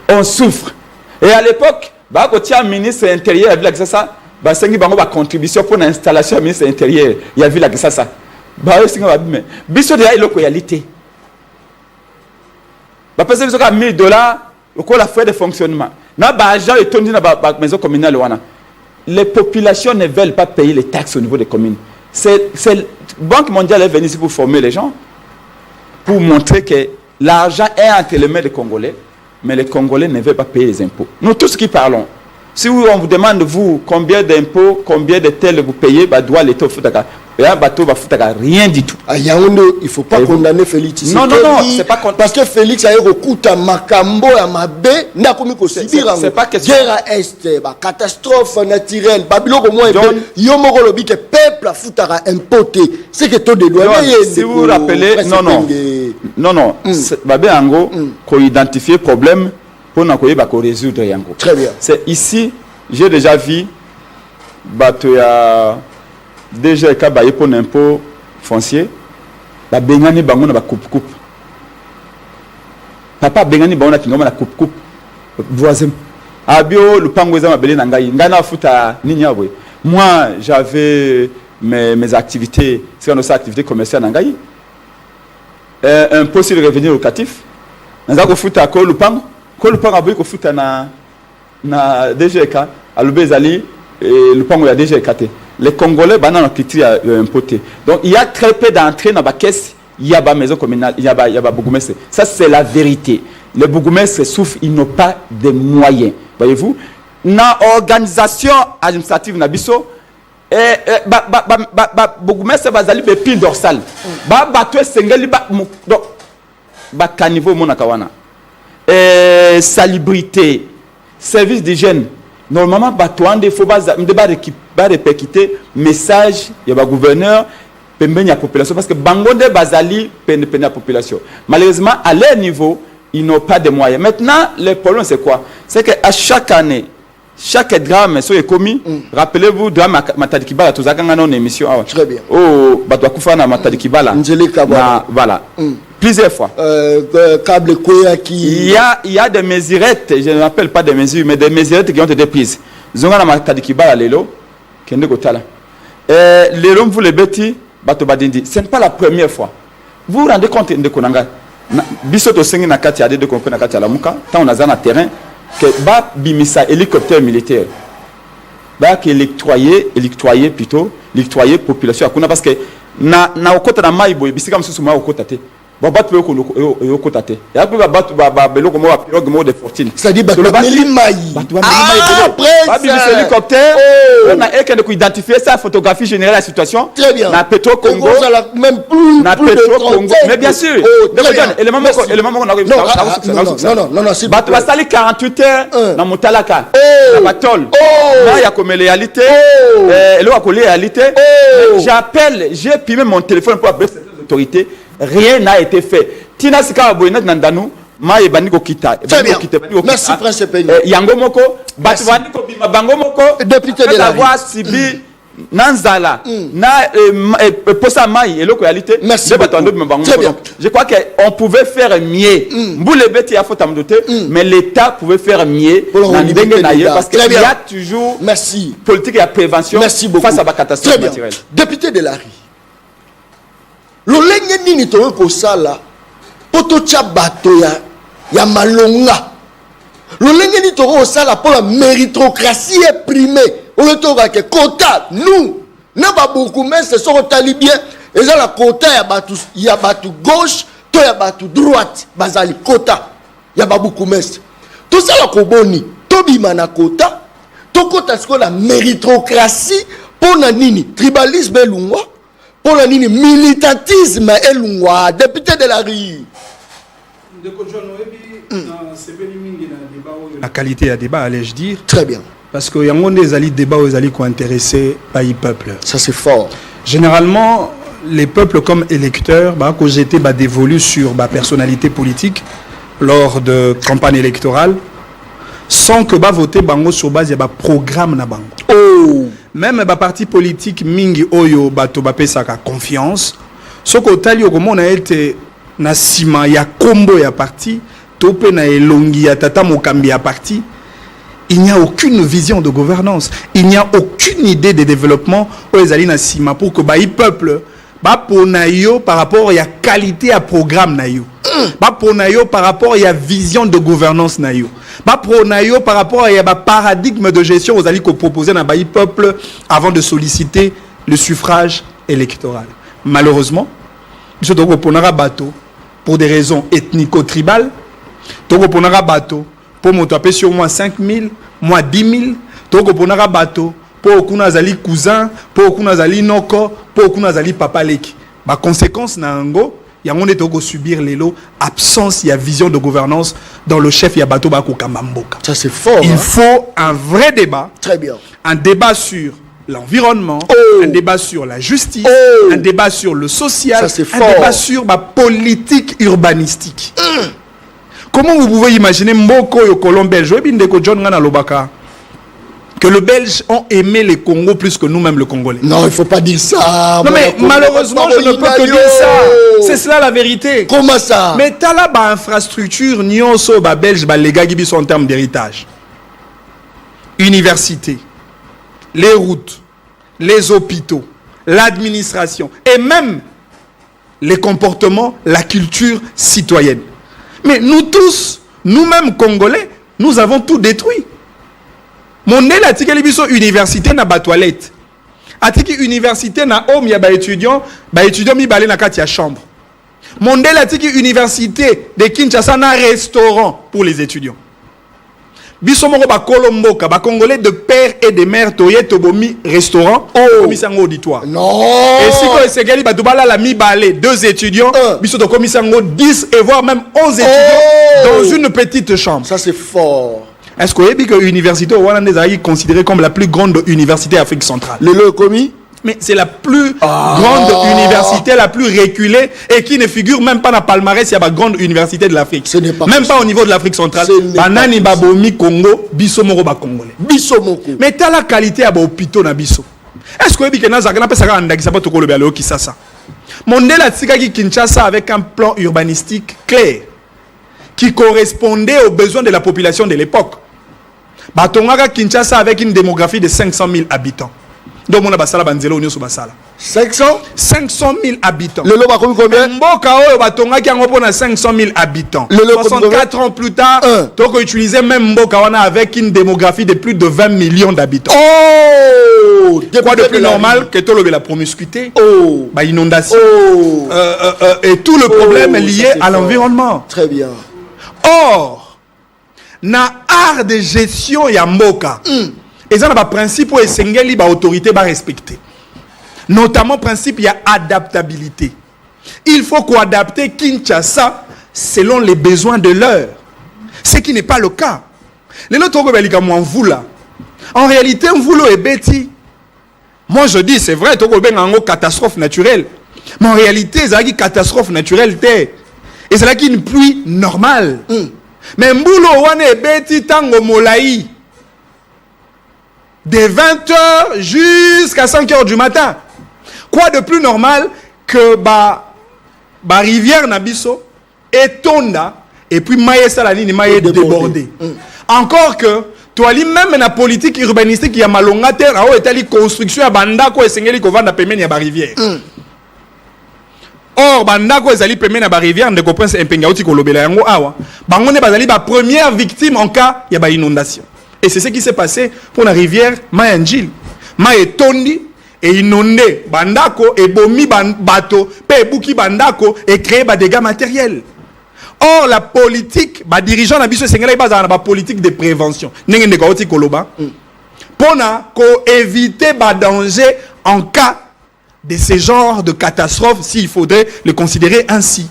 On souffre. Et à l'époque, bah quand il y a un ministre intérieur, il a vu ça. Bah c'est une contribution pour l'installation du ministre intérieur. Il a vu là que ça. Bah c'est une mais biso de la loyalité. Bah parce que ça $1000 au cours la frais de fonctionnement. Na bah agent est tourné dans la maison communale wana. Les populations ne veulent pas payer les taxes au niveau des communes. C'est Banque mondiale est venue ici pour former les gens, pour montrer que l'argent est entre les mains des Congolais, mais les Congolais ne veulent pas payer les impôts. Nous tous qui parlons, si on vous demande vous combien d'impôts, combien de tels vous payez, bah doit l'État foutaka. Et un bateau va foutre rien du tout. À Yaoundé, il ne faut pas condamner Félix. Non, c'est pas parce que Félix a eu recours à Makambo et à Mabé, n'a commis qu'au Sibir. C'est pas question. Guerre à Est, catastrophe naturelle. Babylone, au moins, Yomoro Lobi, que peuple a foutu à impoter. C'est que tout de douaniers. Si vous vous rappelez, non. Babé Ango, qu'on identifie le problème pour nous résoudre. Très bien. C'est ici, j'ai déjà vu, bateau à. Déjà quand baye pour impôt foncier ba bengani bango na ba coupe papa bengani bango na kingoma na coupe voisin abio lupango eza mabele na ngai ngana futa nini abwe. Moi j'avais mes activités, c'est nos activités commerciales na ngai un poste de revenu locatif naza ko futa ko lupango abwe ko futa na DGK alubezali et lupango ya DGK. Les Congolais banana ont quitté impoté. Donc il y a très peu d'entrées dans la caisse, il y a pas maison communale, il y a pas bourgmestre. Ça c'est la vérité. les bourgmestres souffrent, ils n'ont pas de moyens. Voyez-vous, na organisation administrative na biso bourgmestre bazali be pile dorsal. Bato sengeli ba caniveau monaka wana. Salubrité, service d'hygiène. Normalement bato ande faut ba répercuter message ya ba gouverneur pembeni ya population parce que bangonde bazali pene la population. Malheureusement à leur niveau, ils n'ont pas de moyens. Maintenant, le problème c'est quoi? C'est que à chaque année, chaque drame est commis. Rappelez-vous drame Matadi Kibala tous akanga non émission. Très bien. Oh, bato akufa na Matadi Kibala. Voilà. Plusieurs fois. Câble qui il y a des mesurettes, je ne m'appelle pas des mesures, mais des mesurettes qui ont été prises. Zonga na Matadi Kibala lelo kende kotala. Lelo vous les bêtis bato badindi. Ce n'est pas la première fois. Vous vous rendez compte de konanga biso to sengi na kati ya de konko na kati ya lamuka tant on a na terrain que ba bimisa hélicoptère militaire ba que électroyer plutôt électroyer population akuna parce que na okota na maibo bisika msusu ma okota te ba batu yo okota te ya ko ba batu ba beloko mo ba pirogue mo de fortune c'est-à-dire ba meli mai ba bimisa hélicoptère on a quelqu'un qui identifier sa photographie générale la situation na Petro Congo même plus na Petro Congo mais bien sûr élément non bato basali 48 heures na motalaka na batol na ya comme réalité elo a collé réalité j'appelle j'ai pris mon téléphone pour appeler les autorités. Rien n'a été fait. Tina Sika Boynet Nandanu, Maï Baniko Kita. Merci, Prince Pays. Yango Moko, Batuaniko Bima Bango Moko, député de la voix Sibi, Nanzala, na Posa Maï et localité. Merci. Je crois qu'on pouvait faire mieux. Boule Beti a faute à me doter, mais l'État pouvait faire mieux. Parce qu'il y a toujours politique et prévention face à la catastrophe naturelle. Député de la rue. Lolenge nini to ko sala poto cha bato ya malonga lolenge ni to ko sala pour la méritocratie primée on le toka que quota nous na ba beaucoup mais ce sont talibien et ça la quota ya batu gauche to ya batu droite bazali quota ya ba beaucoup mais tout ça la koboni to bima na quota to quota ce que la méritocratie pour na nini tribalisme elungwa pour le militantisme et l'ungwa, député de la rue. La qualité à débat, allais-je dire. Très bien. Parce qu'il y a des débats où ils sont intéressés par les peuples. Ça, c'est fort. Généralement, les peuples comme électeurs, quand j'étais dévolus sur ma personnalité politique lors de campagne électorale, sans que voter sur base de programme na bango. Oh. Même les partis politiques mingi oyo bato bapesaka confiance soko tali okomo na été na sima ya kombo ya parti topé na elongi ya tata mokambi ya parti, il n'y a aucune vision de gouvernance, il n'y a aucune idée de développement au ezali na sima pour que ba peuple ba pona yo par rapport à qualité à programme na yo ba pona yo par rapport à vision de gouvernance na yo ba pona yo par rapport à paradigme de gestion aux alliés qu'on proposait na ba peuple avant de solliciter le suffrage électoral. Malheureusement je dois ponara bateau pour des raisons ethnico-tribales, toko ponara bateau pour monter sur moi 5000 moi 10 000, toko ponara bateau pour kuna zali cousin, pour kuna zali noko, pour kuna zali papa leki. Ma conséquence na ngo, ya on est au subir les lots absence il y a vision de gouvernance dans le chef ya bateau bako kamamboka. Ça c'est fort. Il faut un vrai débat. Très bien. Un débat sur l'environnement, un débat sur la justice, un débat sur le social, un débat sur ma politique urbanistique. Comment vous pouvez imaginer Mboko yo Colombie, je bin de ko John Ngana Lobaka que les Belges ont aimé le Congo plus que nous-mêmes le Congolais. Non, il ne faut pas dire ça. Non, mais malheureusement, je ne peux que dire ça. C'est cela la vérité. Comment ça? Mais tu as là une infrastructure, nyonso ba Belge, ba les gars qui sont en termes d'héritage. Université, les routes, les hôpitaux, l'administration et même les comportements, la culture citoyenne. Mais nous tous, nous-mêmes Congolais, nous avons tout détruit. Mon nez la tika libiso université na ba toilette. Atiki université na homme ya ba étudiant mi balé na kati ya chambre. Mondele atiki université de Kinshasa na restaurant pour les étudiants. Biso moko ba kolomboka ba congolais de père et de mère toye tobomi restaurant komisango auditoire. Non. Et si ko esegeli ba dubala la mi balé 2 étudiants biso to komisango 10 et voire même 11 étudiants dans une petite chambre. Ça c'est fort. Est-ce que vous savez que l'université est considérée comme la plus grande université d'Afrique centrale? Le commis? Mais c'est la plus grande université, la plus reculée et qui ne figure même pas dans le palmarès. Il y a la grande université de l'Afrique. Même pas au niveau de l'Afrique centrale. Banani Babomi Congo, Bisomoro ba Congolais. Bisomoko. Mais t'as la qualité à hôpitaux na Bisso. Est-ce que vous savez que nous avons fait ça? Mondela Tsikaki Kinshasa avec un plan urbanistique clair qui correspondait aux besoins de la population de l'époque. Batongaga Kinshasa avec une démographie de 500 000 habitants. Donc on a basala banzela onyo so basala. 500 000 habitants. Le loba comme combien? Mboka oyo batonga yango pona 500 000 habitants. 64 ans plus tard, toko utiliser même Mboka wana avec une démographie de plus de 20 millions d'habitants. Oh! Quoi de plus normal que tolobe la promiscuité, ba inondation, et tout le problème lié à l'environnement. Très bien. Or, na art de gestion ya Mboka. Et ça, le principe où les autorités va respecter. Notamment, le principe, il y a adaptabilité. Il faut qu'on adapte Kinshasa selon les besoins de l'heure. Ce qui n'est pas le cas. En réalité, on voulait est bêti. Moi, je dis, c'est vrai, il y a une catastrophe naturelle. Mais en réalité, il y a une catastrophe naturelle. Et c'est une pluie normale. Mais Mboulo, on est bêti, tango molaï. De 20h jusqu'à 5h du matin. Quoi de plus normal que ba rivière Nabiso et Tonda et puis Maïe Salanini Maïe débordé. Encore que toi même la politique urbanistique qui a malonga terre a été construction à bandako et sengeli ko vanda pemeni ya ba rivière. Or bandako ezali pemeni ya ba rivière ndeko prince impenga uti ko lobela yango awa. Bangone bazali ba première victime en cas ya ba inondation. Et c'est ce qui s'est passé pour la rivière Mayanjil. Maye tondi et inondé bandako et bomi bateau, pe buki bandako et créé des dégâts matériels. Or la politique, dirigeant na biso sengela base na politique de prévention. Ndenge ndeko oti koloba. Pona ko éviter danger en cas de ce genre de catastrophe s'il faudrait le considérer ainsi.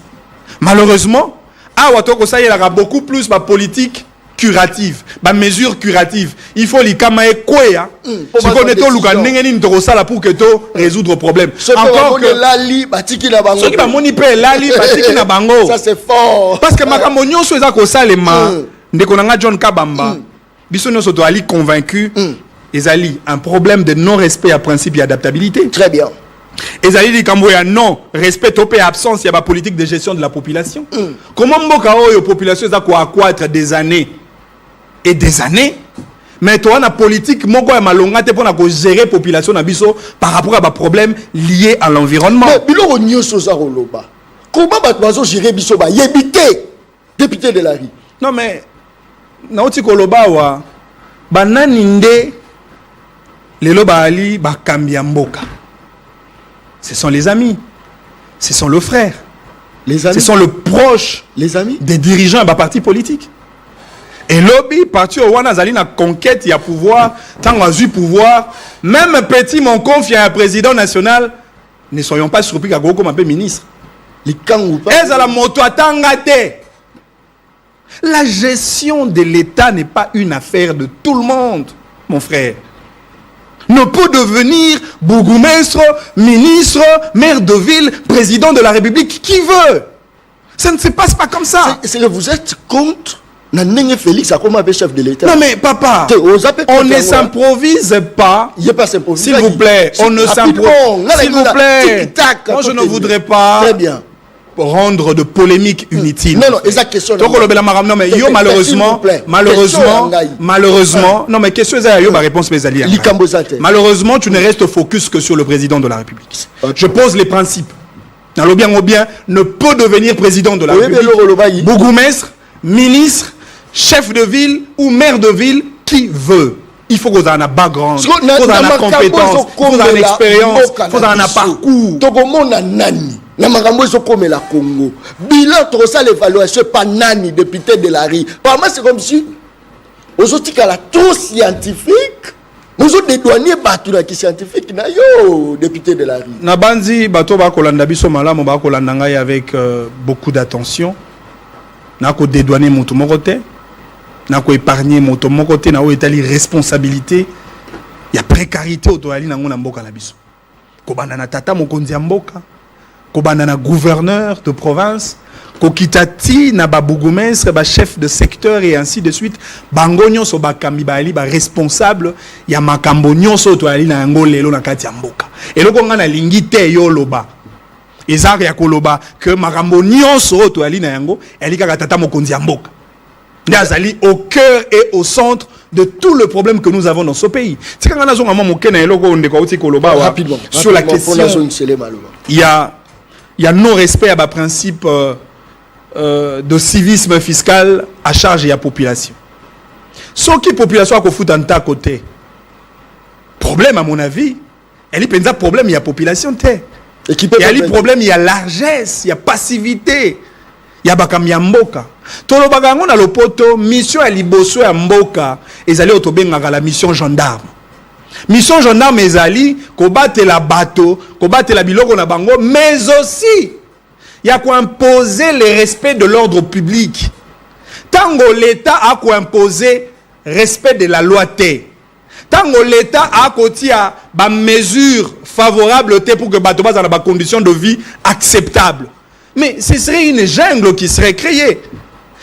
Malheureusement, awatoko ça il y a beaucoup plus politique curative, mesure curative. Il faut les kamae kwea. Si on est au Lugan, n'engeni ndorosala pour que to résoudre le problème. Encore que lali batiki na bango. Ceux qui va moni pe lali batiki na bango. Ça c'est fort. Parce que makambo nyonso eza ko salema ndeko nanga John Kabamba. Biso nyonso to ali convaincu ezali un problème de non respect à principe et adaptabilité. Très bien. Ezali di kambo ya non respect au absence il y a politique de gestion de la population. Comment mboka oyo population eza ko accroître des années et des années, mais toi, la politique, mon gars, malonga, te pour gérer la population par rapport à des problèmes liés à l'environnement. Mais, comment tu gérer bisoba? Yébité, député de la rue. Non, mais, naoti koloba wa, bananinde, les lobali, bakambiamboka. Ce sont les amis, ce sont le frère, les amis, ce sont le proche, les amis des dirigeants de partis politiques. Et lobby, parti au Wana Zali na conquête, il y a pouvoir, tant qu'on a eu pouvoir, même petit mon confiant un président national, ne soyons pas surpris qu'à comme un peu ministre. Les camps la moto la gestion de l'État n'est pas une affaire de tout le monde, mon frère. Ne peut devenir bourgmestre, ministre, maire de ville, président de la République, qui veut. Ça ne se passe pas comme ça. C'est que vous êtes contre Félix a comme chef de l'État. Non mais papa, on ne s'improvise pas. S'il vous plaît, on ne s'improvise. S'il vous plaît, moi je ne voudrais pas rendre de polémiques inutiles. Non, question. Non mais yo malheureusement, non mais question est yo ma réponse malheureusement, tu ne restes focus que sur le président de la République. Je pose les principes. Bien ne peut devenir président de la République. Bourgmestre, ministre, chef de ville ou maire de ville, qui veut. Il faut qu'on ait un background, il faut qu'on ait la compétence, il faut qu'on ait l'expérience, il faut qu'on ait un parcours. na makambo comme la Congo bilan trop ça l'évaluation pas nani député de la rue par moi c'est comme si aujourd'hui la tout scientifique nous avons dédouané bateau qui scientifique na yo député de la rue na banzi bateau ba kolanda biso malamu ba kolanda ngai avec beaucoup d'attention na ko dédouaner moto moko te na ko épargner moto moko te na o etali responsabilité ya précarité auto ali na ngona mboka la biso ko banda na tata mokonzi ya mboka ko banda na gouverneur de province ko kitati na ba bourgmestre ba chef de secteur et ainsi de suite bango nyonso ba kambi ba ali ba responsable ya makambo nyonso auto ali na ngo lelo na kati ya mboka eloko nga na lingi te yo loba ezaka ya koloba que makambo nyonso auto ali na yango elika ka tata mokonzi ya mboka Nazali au cœur et au centre de tout le problème que nous avons dans ce pays. C'est quand on a sur la question, il y a non-respect à bas principe de civisme fiscal à charge et à population. Ce qui population a foutu en ta côté. Problème à mon avis, elle est un problème il y a population il y a un problème il y a largesse, il y a passivité. Ya bakam ya mboka tolo bagango na lopoto mission ya liboso ya mboka ezali otobenga la mission gendarme ezali kobatela bato kobatela biloko na bango mais aussi ya ko imposer le respect de l'ordre public tango l'état a ko imposer respect de la loi te tango l'état a kotia ba mesures favorables te pour que bato baza na ba conditions de vie acceptables. Mais ce serait une jungle qui serait créée.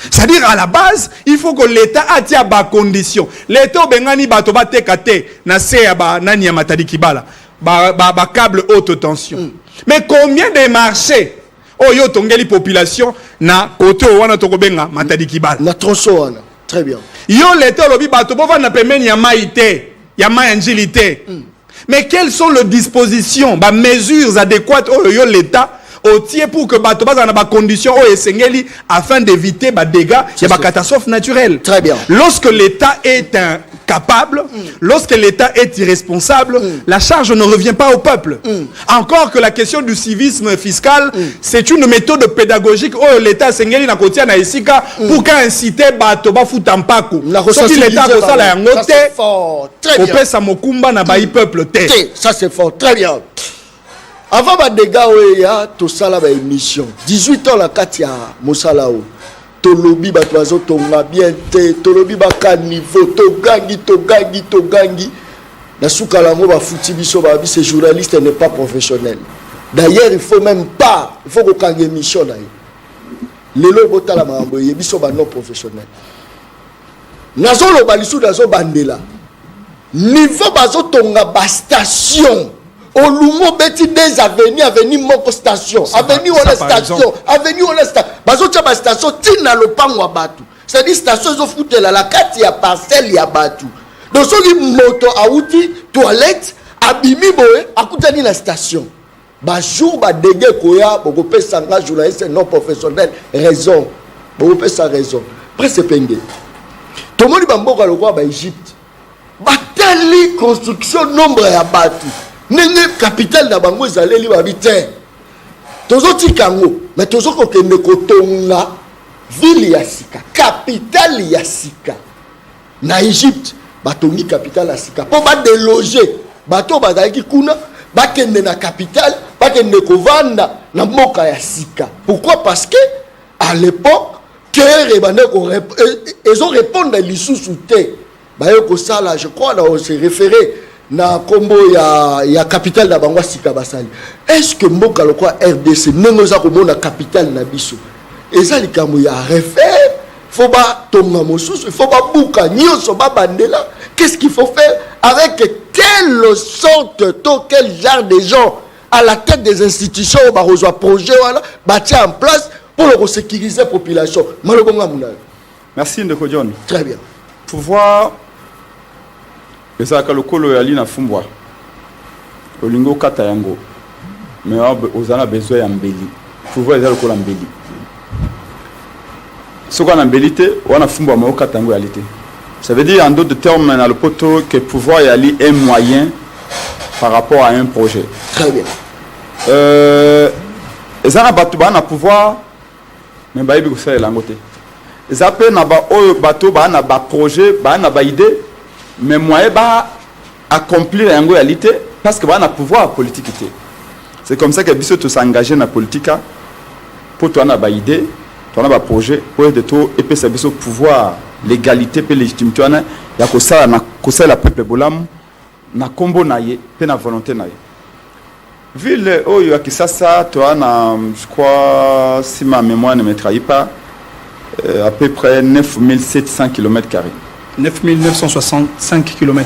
C'est-à-dire, à la base, il faut que l'État attire des conditions. L'État, bengani batoba tekate, na seya ba nani ya matadi kibala, ba câble haute tension. Mais combien de marchés, oh yo tongeli population, na kote wana toko benga matadi kibala. Na tronçon wana, très bien. Yo l'État lobi batoba va na pemeni ya maïté, ya maïngilité. Mais quelles sont les dispositions, ba mesures adéquates, oh yo l'État, au tiers pour que bato baza na ba conditions au esengeli afin d'éviter ba dégâts et ba catastrophe naturelle. Très bien. Lorsque l'État est incapable, lorsque l'État est irresponsable, la charge ne revient pas au peuple. Encore que la question du civisme fiscal, c'est une méthode pédagogique où l'État sengeli na kotia na esika pour qu'inciter bato ba futampako. Si l'État ko sala yango te, ko pesa mokumba na ba peuple te. Ça c'est fort, très bien. Avant ba dégâts oya to sala ba émission 18 ans la katia mosalao tolobi ba toazo tonga bien te tolobi ba ka niveau to gangi na suka la ngo ba futi biso ba bi ce journaliste n'est pas professionnel. D'ailleurs il faut ko kanga émission na lelo botala mambo ye biso ba non professionnel. Nazo lo balisu nazo bandela niveau bazo tonga ba station Olumo beti des avenue moko station avenue wala station avenue wala station bazo tia ba station tina lopango wa batu c'est dit station zo futela la kati ya parcelle ya batu donc soki moto auti toilette abimi boye akutani na station ba jour ba dégâts koya boko pesa nga journaliste non professionnel raison boko pesa raison presque penge to moni ba mboka lokwa ba Égypte batali construction nombre ya batu nene capitale na bango ezaleli babite tozo tikango mais tozo kokende kotonga ville ya sika capitale ya sika na Égypte batongi capitale ya sika po ba déloger bato bazalaki kuna bakende na capitale bakende kovanda na mboka ya sika. Pourquoi? Parce que à l'époque que ils ont répondu lisusu te bayo ko sala je crois là on s'est référé na kombo ya capitale na bangwa sika basali. Est-ce que mboka lokwa RDC nengoza komona capitale na biso eza likambo ya refaire faut ba tonga mosusu faut ba buka nyonso ba bandela. Qu'est-ce qu'il faut faire avec quelle sorte quel genre de gens à la tête des institutions ba rejoindre projet wala bâtir en place pour le sécuriser la population. Merci Ndeko John. Très bien. Pouvoir ezaka lokolo ya lina fumbwa olingo kata yango mais ozana besoin ya mbeli pouvoir ezala lokolo mbeli soka na mbeli te wana fumbwa mo kata yango ya lité. Ça veut dire en d'autres termes dans le poteau que pouvoir y aller un moyen par rapport à un projet. Très bien. ils ont un pouvoir, mais ils ont fait l'angoté. Ils ont un projet, un idée, mais moi, accomplir la réalité parce que un pouvoir politique. C'est comme ça que Bissot s'engager dans la politique pour toi avoir une idée, toi avoir un projet, pour de tout et puis c'est Bissot pouvoir, l'égalité et légitimité. Il y a que ça la peuple bolam na combo naie, puis na volonté naie. Ville où il y a que ça, toi je crois si ma mémoire ne me trahit pas, à peu près 9700 km². 9965 km².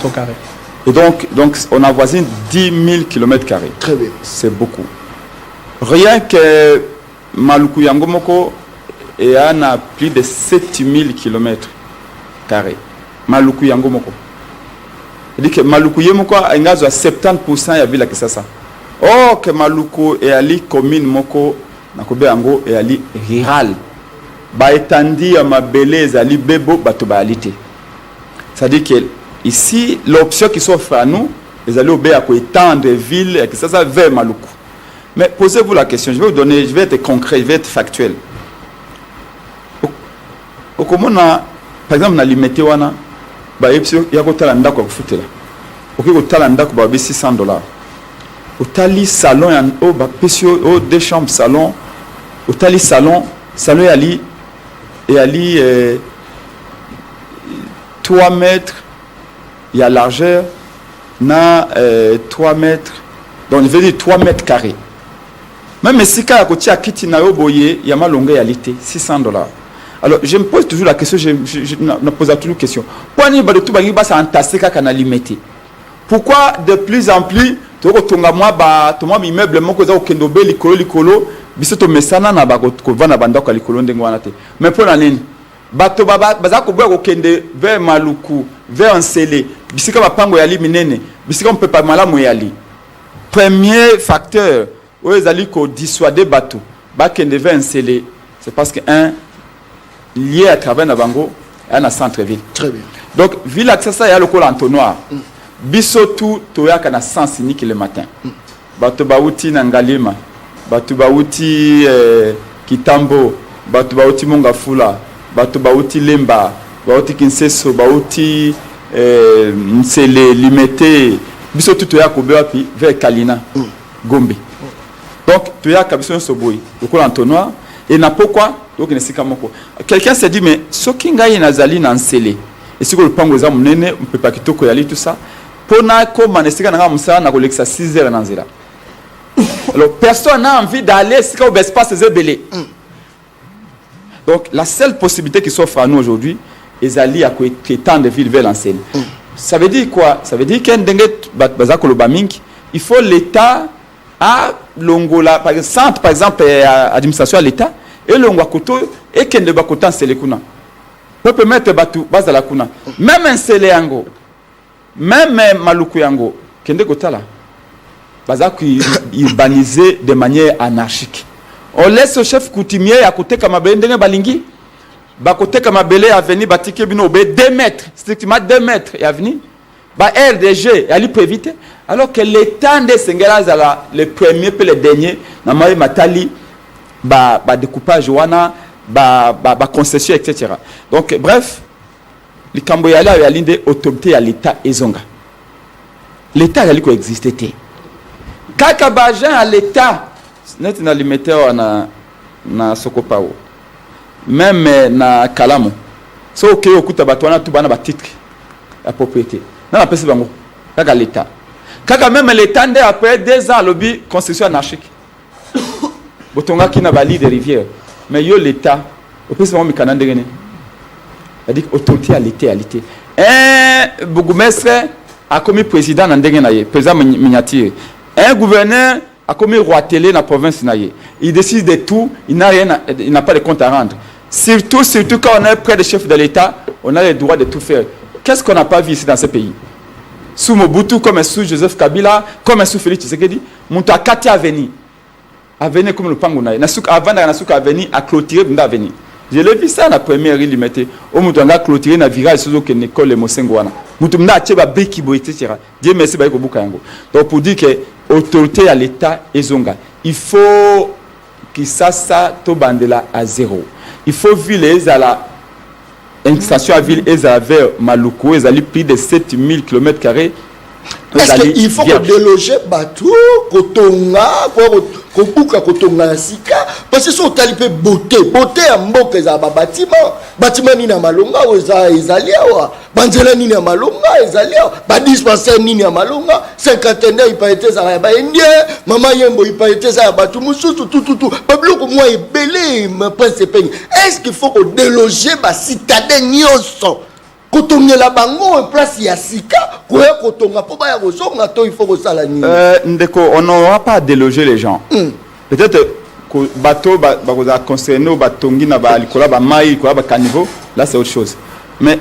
Et donc on avoisine 10 000 km². Très bien. C'est beaucoup. Rien que Maluku Yangomoko et a plus de 7000 km². Maluku Yangomoko. C'est-à-dire que Maluku Yangomoko a 70% de la ville qui ça. Oh, que Maluku et Ali commune Moko, Nakobe Ango et Ali rural. Ba etandi ya mabele ali bebo batobalite. C'est-à-dire que ici, l'option qui s'offre à nous, les allés obéir à étendre villes et que ça vers Maluku. Mais posez-vous la question, je vais être concret, je vais être factuel. Comment par exemple, dans l'immédiat, il y a un talent pour foutre là. Il y a un talent pour $600. Au salon, au deux chambres salon, au salon et ali 3 mètres. Il y a largeur, 3 mètres, donc je veux dire 3 mètres carrés. Même si il y a ma longueur réalité, $600. Alors je me pose toujours la question, je me pose toujours la question. Pourquoi de plus en plus, tu as immeuble, mais pour l'année, bato baza ko boya ko kende vers Maluku vers Nsele bisika bapango yali minene bisika on peut pas malamu yali. Premier facteur où ils allaient ko dissuader bato ba kende vers Nsele, c'est parce que un lié à travers Nabango à na centre-ville. Très bien. Donc ville accès ça ya le col entonnoir. Biso tout toya kana sens unique le matin. Bato bauti na Ngalima, bato bauti Kitambo, bato bauti Mongafula, bato bauti Lemba, bauti Kinseso, bauti Nsele, Limete, biso tout toya kobewa pi vers Kalina, Gombe. Donc toya kabiso soboy, le col entonnoir et na pourquoi donc ne sika moko. Quelqu'un s'est dit mais soki ngai nazali na Nsele. Et si le pango za munene, on peut pas kitoko yali tout ça. Pona ko manesika na musala na koleksa 6 heures na nzela. Alors personne n'a envie d'aller si au espace zebele. Donc la seule possibilité qui s'offre à nous aujourd'hui est d'aller à étendre de ville vers l'enseigne. Ça veut dire quoi? Ça veut dire qu'un dengue bazako lobamink, il faut l'État à Longola par exemple, administration à l'État et Longwakoto et kende bakotan selekuna. Peut mettre batu bazala kuna. Même un seleango, même Maluku yango, kende kotala. Bazako urbanisé de manière anarchique. On laisse au chef coutumier à côté kamabele ndenge balingi. Ba côté kamabele avenir batike bino be 2 mètres, strictement 2 mètres et avenir. Ba RDG ali peut éviter alors que l'État de Sengela zala le premier puis le dernier na mai matali ba découpage wana ba concession etc. Donc bref, les Camboyala ya linde autorité à l'État ezonga. L'État ali ko exister té. Kaka bajan à l'État net na limité na Sokopao. Même na Kalamu. So ok okuta batwana tu bana ba titre la propriété. Na la pese bango kaka l'État. Kaka même l'État ndé après 2 ans lobby construction anarchique. Botonga ki na bali de rivière. Mais yo l'État au pese bango mikana ndengene. C'est-à-dire autorité à l'État. Un bourgmestre a commis président na ndengene na ye, président miniature. Un gouverneur a commis roi télé dans la province naye. Il décide de tout, il n'a pas de compte à rendre. Surtout quand on est près des chefs de l'État, on a le droit de tout faire. Qu'est-ce qu'on n'a pas vu ici dans ce pays? Sous Mobutu, comme sous Joseph Kabila, comme sous Félix Tshisekedi, Moutou a Kati Aveni. Aveni comme le Pangonaye. Avant de Aveni, à clôturer Aveni. Je l'ai vu ça dans la première limitée. Au Moutou a clôturé dans virage sur le école de Mosengwana. Moutou a Tcheba Bekibo, etc. Dieu merci Baïko Bukango. Donc pour dire que l'autorité à l'État est zonga. Il faut Kisasa to bandela à zéro. Il faut ville ezala extension à ville ezala vers Maluku ezali plus de 7000 km². Est-ce qu'il faut déloger Batou, Kotonga, Kobuka, Kotonga, Sika, parce que son talibé beauté à Mboka, bâtiment Nina Malonga, Ezalia, Banzela Nina Malonga, Ezalia, Badispensaire Nina Malonga, 50 ans, il peut être à Indien, Maman Yembo, il peut être à Batumoussou, tout, Pablo, moi, est belé, me pense peine. Est-ce qu'il faut déloger ma citadin Nyonso? Quand on est là-bas, on place Yassika, quand on a pas il faut que ça la nuit. On n'aura pas à déloger les gens. Peut-être que bateau va concerner batongi na ba likola ba mai ko ba caniveau, là c'est autre chose. Mais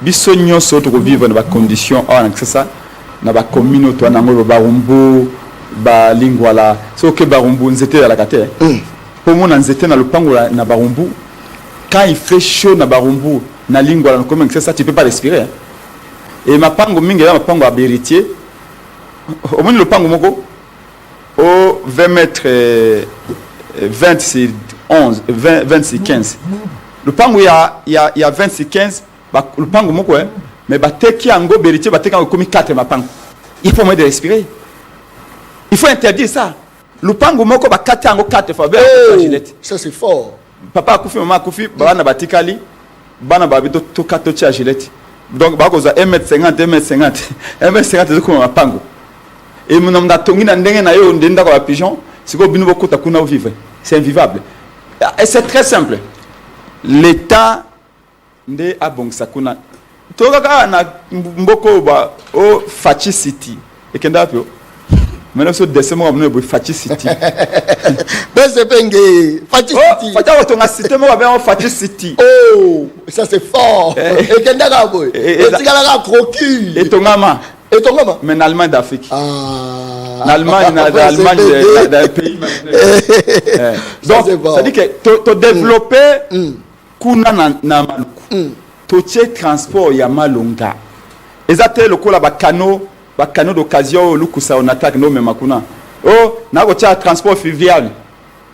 bisogno soto ko vivre dans ba conditions c'est ça na ba communauté na ngolo ba rumbu ba lingwala so que ba rumbu nzete la kate. Pour mon nzete na lupango na ba rumbu quand il fait chaud na ba rumbu na lingua comme ça tu peux pas respirer et ma pango mingi ma pango abéritier au moins le pango moko au 20 mètres 20 c'est 11 20 c'est 15 le pango il y a 20 c'est 15 le pango moko mais ba teki ango béritier ba teki comme 4 ma pango il faut moins de respirer il faut interdire ça le pango moko ba 4 ango 4 fois ça c'est fort papa akufi maman akufi bana batikali bana babito to kato cha gilette donc ba koza 1m50 1m50 ko mapango et mon homme d'atongi na ndenge na yo ndenda ko ba pigeon siko bino bokota kuna vivre c'est invivable et c'est très simple l'état nde abongisa kuna to kaka na mboko ba o Fachi City et kenda pio maintenant so desemo amno bo Fachi City Bese penge Fachi City Facha otonga cité mo ba Fachi City oh ça c'est fort et kenda ka boy et tigala ka croquis et tongama mais en Allemagne d'Afrique en Allemagne dans pays donc ça dit que to développer kuna na Maluku to che transport ya malonga ezate lokola ba canaux d'occasion lukusa on attaque no même makuna oh na ko cha transport fluvial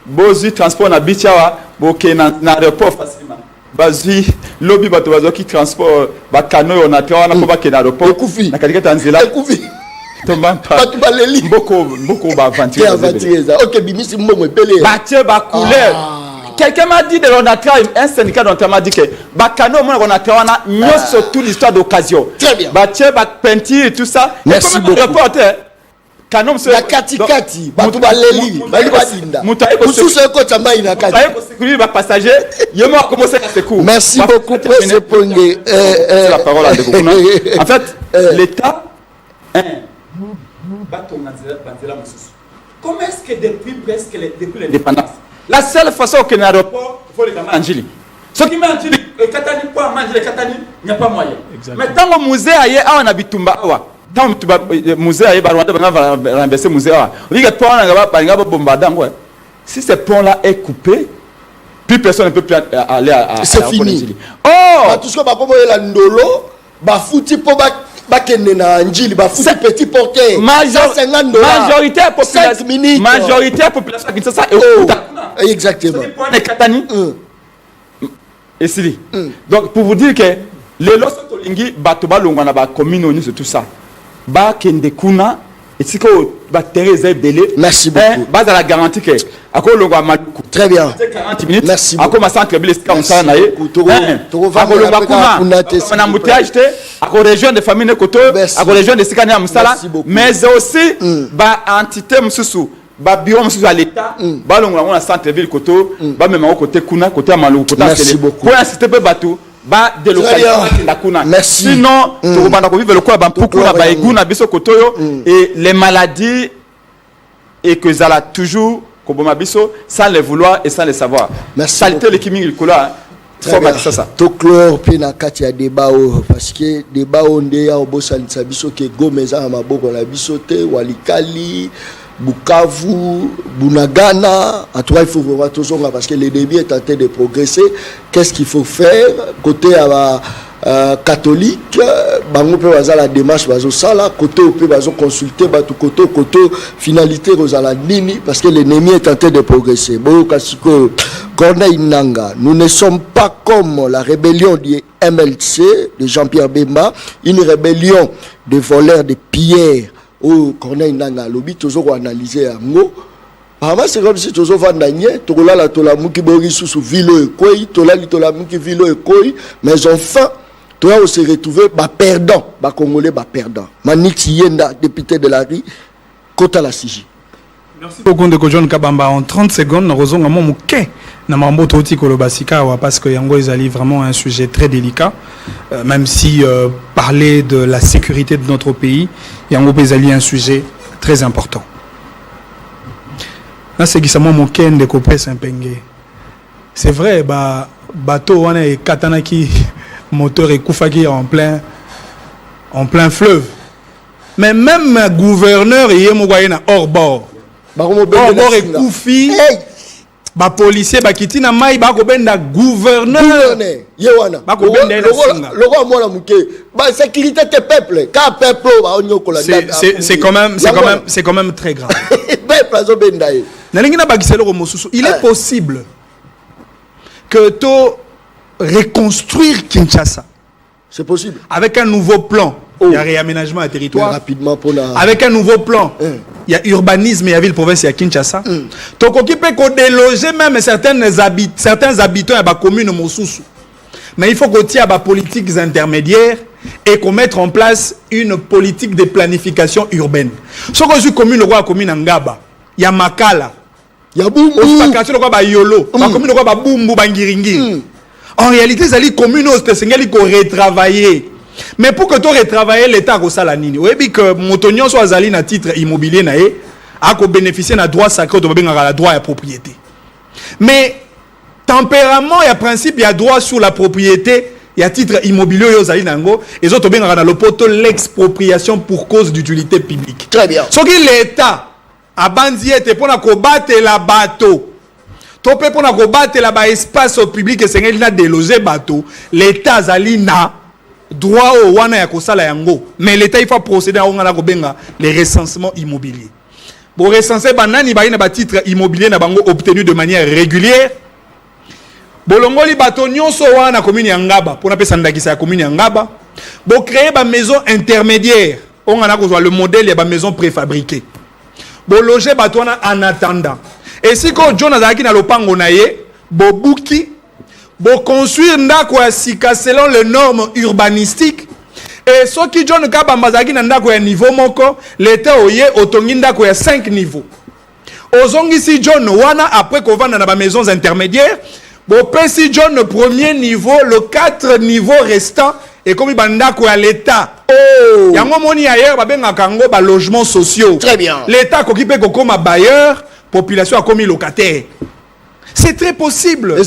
bozi transport na bichawa boke na aéroport facilement bazi lobby bato bazo ki transport ba canaux on attaque na ko ba ke na aéroport na katika tanzila tomba pa baleli mboko ba aventure OK bimisi mbongo epele ba tie ba couleur quelqu'un m'a dit de l'onatra un syndicat dont m'a dit que ba canaux mon onatra wana nyoso toute l'histoire d'occasion très bien ba tie ba peinture et tout ça merci beaucoup reporter canaux monsieur la kati bato baleli bali badinda mususu ko tamba ina kati ko sécuriser ba passager yemo a commencé à se cours merci beaucoup Presse Ponge c'est la parole à Dekokuna en fait l'état comment est-ce que depuis l'indépendance la seule façon que l'aéroport il faut les gamins Angeli ce qui m'a dit Katani pour manger Katani il n'y a pas moyen mais tant que musée aye awa na bitumba awa tant que musée aye ba Rwanda va remplacer musée awa oui que pont na ngaba bombarder ngwa si ce pont là est coupé plus personne ne peut plus aller à c'est fini oh tout ce que ba pomo la ndolo ba futi po ba kende na Njili ba futi petit porteur majorité population qui ça et exactement Katani et Sili donc pour vous dire que les lois lingi bato balongwa na ba commune sur tout ça ba kende kuna et si ko ba Thérèse belé merci beaucoup base à la garantie que ako longwa Maluku très bien 40 minutes merci ako ma centre ville comme ça na ye ako longwa kuna na mutage te ako région de famille koto ako région de Sikani ya Musala mais aussi ba entité mususu ba bureau mususu à l'état ba longwa na centre ville koto ba même au côté kuna côté Maluku côté pour insister pe bateau ba délocalisation la kuna sinon to banda ko vivre le quoi ba mpukuna ba eguna biso kotoyo et les maladies et que ça l'a toujours comme biso sans les vouloir et sans les savoir saleté l'équipe ngikola faut mettre ça to chlore pe na kati ya débat parce que débat onde ya obosalisa biso ke gomeza maboko na biso te walikali Bukavu, Bunagana, à toi il faut voir tout ça parce que le débit est en train de progresser. Qu'est-ce qu'il faut faire côté à catholique bango pe baza la démarche bazo sala côté pe bazo consulter batu côté finalité rozala nini parce que l'ennemi est en train de progresser bo kasiko Corneille Nangaa, nous ne sommes pas comme la rébellion du MLC de Jean-Pierre Bemba, une rébellion de voleurs de pierres au Corneille Nangaa lobi toujours analyser ango. Apparemment c'est comme si toujours vandanier tola la tola muki bori sous vilo et koi tola muki vilo et koi mais enfin toi on se retrouver perdant congolais perdant Manix Yenda député de la rue Kota la Sigi. Merci beaucoup de John Kabamba. En 30 secondes nous avons un moment na mambo toti kolobasika parce que yango ezali vraiment un sujet très délicat même si parler de la sécurité de notre pays yango ezali un sujet très important. C'est vrai, bateau on est katanaki moteur et koufaki en plein fleuve. Mais même gouverneur et na hors bord. Hors bord et koufi. Ba policier ba kitina mai ba ko benda gouverneur. Yewana. Ba ko benda singa. Loko mona muke. Ba sécurité de peuple. Ka peuple ba onyokola. C'est quand même très grave. Il est possible que tu reconstruire Kinshasa. C'est possible. Avec un nouveau plan, il y a réaménagement à territoire. Rapidement pour la... Avec un nouveau plan, il y a urbanisme, il y a ville-province, il y a Kinshasa. Donc, on peut déloger même certains habitants à la commune Mosusu. Mais il faut qu'on tienne à la politique intermédiaire et qu'on mette en place une politique de planification urbaine. Ce qu'on dit commune, la commune Ngaba, il y a Makala, il y a Bumbu, il y a Yolo, la commune Ngaba Bumbu Bangiringi. En réalité, c'est les communes qui ont retravaillé. Mais pour que tu retravailles l'État au Salanini, vous savez que Motonio soit zali na titre immobilier a bénéficié d'un droit sacré de la droit à la propriété. Mais tempérament, il y a principe, il y a droit sur la propriété. Il y a titre immobilier et les autres ont le poteau l'expropriation pour cause d'utilité publique. Très bien. Ce qui l'État a bandit pour combattre la bateau. Pour combattre l'espace public et c'est a délogé bateau. L'État zalina droit au wana ya kosala yango. Mais l'État il faut procéder à les recensements immobiliers. Pour recenser banani ba ina titre immobilier na bango obtenu de manière régulière. Bolongoli bato nyonso wana commune Ngaba pour appeler sandakisa commune Ngaba bo créer ba maison intermédiaire on a besoin le modèle ya ba maison préfabriquée bo loger bato wana en attendant et si ko John azaki na lopango na ye bo buki bo construire ndako ya sika selon les normes urbanistiques et ce qui John Kabamba zaki na ndako ya niveau moko l'état oye otongi ndako ya 5 niveaux ozongi si John wana après ko vanda na ba maisons intermédiaires. Bon, si John, le premier niveau, le 4 niveaux restants, et comme il y a l'État. Il y a un moment ailleurs, il y a un logement sociaux. Très bien. L'État qui peut comme bailleur, population comme locataire. C'est très possible. Non,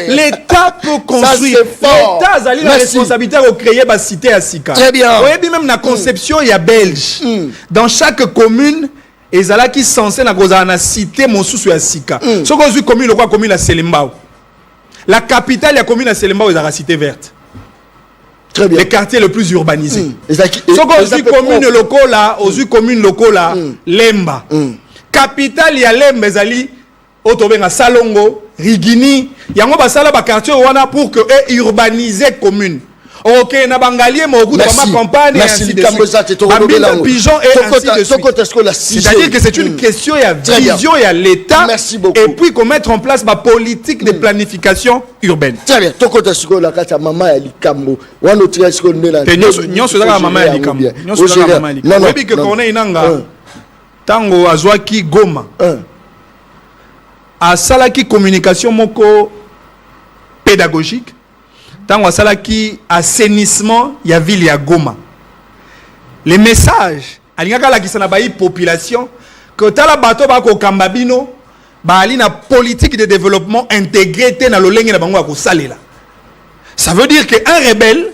l'État peut construire. L'État a la responsabilité de créer une cité à Sika. Très bien. Vous voyez, même la conception, il y a belge. Dans chaque commune, et zala qui censé na kozana cité mosusu ya sika so ko commune le quoi commune la Selembao la capitale ya commune la Selembao est la cité verte. Très bien. Les quartiers les plus urbanisés so ko commune locale là aux commune locale là Lemba capitale ya Lemba ezali otobenga Salongo Rigini yango basala ba quartier wana pour que urbaniser commune. Ok, na bangalier mo goût ma campagne ainsi de suite. Pigeon et ainsi de suite. C'est-à-dire que c'est une question il y a vision il y a l'État et puis qu'on mette en place ma politique de planification urbaine. Très bien. Tokota siko la kata mama ya likambo. Wano tia siko ndela. Nyonso la mama ya likambo. Nyonso la mama ya likambo. Webi que Corneille Nangaa tango azwaki Goma. A salaki communication moko pédagogique. Tant que assainissement, il y a ville ya Goma. Les messages, il y a la population que tala bato ba ko kambabino ba ali na politique de développement intégré dans le lenge na bango ko salela. Ça veut dire que un rebelle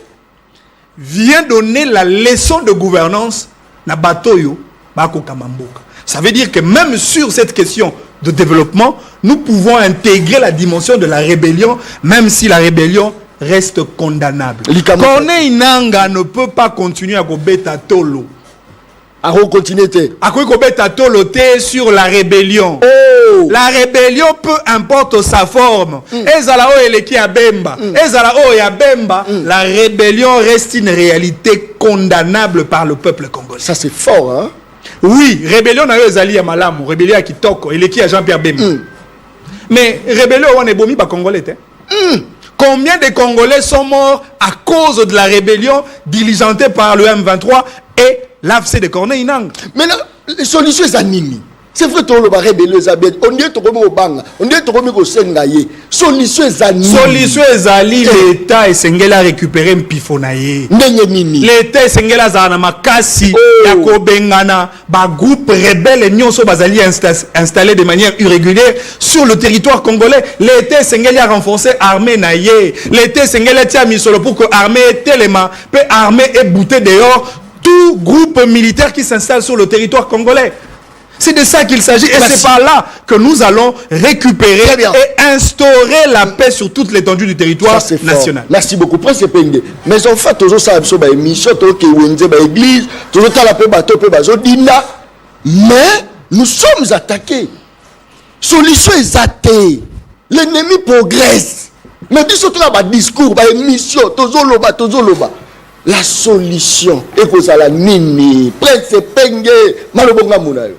vient donner la leçon de gouvernance na bato yo ba ko kamamboka. Ça veut dire que même sur cette question de développement, nous pouvons intégrer la dimension de la rébellion, même si la rébellion reste condamnable. Corneille Nangaa ne peut pas continuer à kobeta tolo. À continuer sur la rébellion. Oh. La rébellion, peu importe sa forme. La rébellion reste une réalité condamnable par le peuple congolais. Ça c'est fort, hein? Oui, rébellion n'a eu Zali à Malamu, rébellion à Kitoko, et qui à Jean-Pierre Bemba. Mais rébellion, on est bomi par Congolais. Combien de Congolais sont morts à cause de la rébellion diligentée par le M23 et l'AFC de Corneille Nangaa? Mais là, les solutions sont nini. C'est vrai que la rébellion est bien. On dit que au banga, on dit que au sengaye. Solution est nini. Solution est l'État et Sengela récupérer Mpifonaye. L'État et Sengela zana makasi ya kobengana ba groupe rebelle nyonso bazali installé de manière irrégulière sur le territoire congolais. L'État et Sengela renforcer armée naye. L'État et Sengela tia misolo pour que armée telema peut armée et bouter dehors tout groupe militaire qui s'installe sur le territoire congolais. C'est de ça qu'il s'agit. Et c'est par là que nous allons récupérer et instaurer la paix sur toute l'étendue du territoire national. Merci beaucoup. Prince Penge. Mais en fait, toujours ça, c'est une mission, l'église, toujours la paix, mais nous sommes attaqués. Solution est athée. L'ennemi progresse. Mais dis surtout là, discours, une mission, toujours loba. La solution est que ça la nini. Prince Penge. Malobonga Mounayo.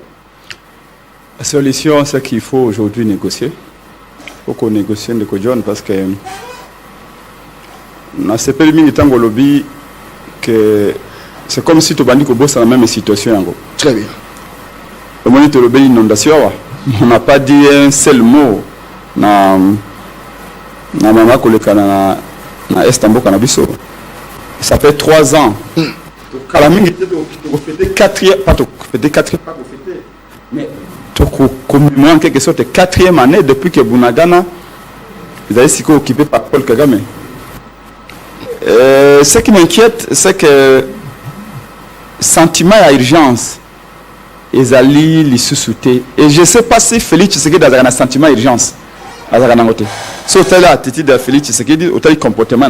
La solution, c'est qu'il faut aujourd'hui négocier. Il faut qu'on négocie de John parce que dans ce pays militant lobby que c'est comme si tu bandis que bosse dans la même situation. Très bien. Le moment où tu inondation, on n'a pas dit un seul mot na maman koleka na Estambo Kanabiso. Ça fait 3 ans. Kalaming était 4e, pas tout, fait 4e, pas fêter. Mais commémore en quelque sorte 4e année depuis que Bunagana ils avaient été occupés par Paul Kagame. Ce qui m'inquiète, c'est que sentiment à urgence ils allaient les sous-souter. Et je ne sais pas si Félix Tshisekedi a un sentiment à urgence. Si au tel attitude de Félix Tshisekedi, au tel comportement,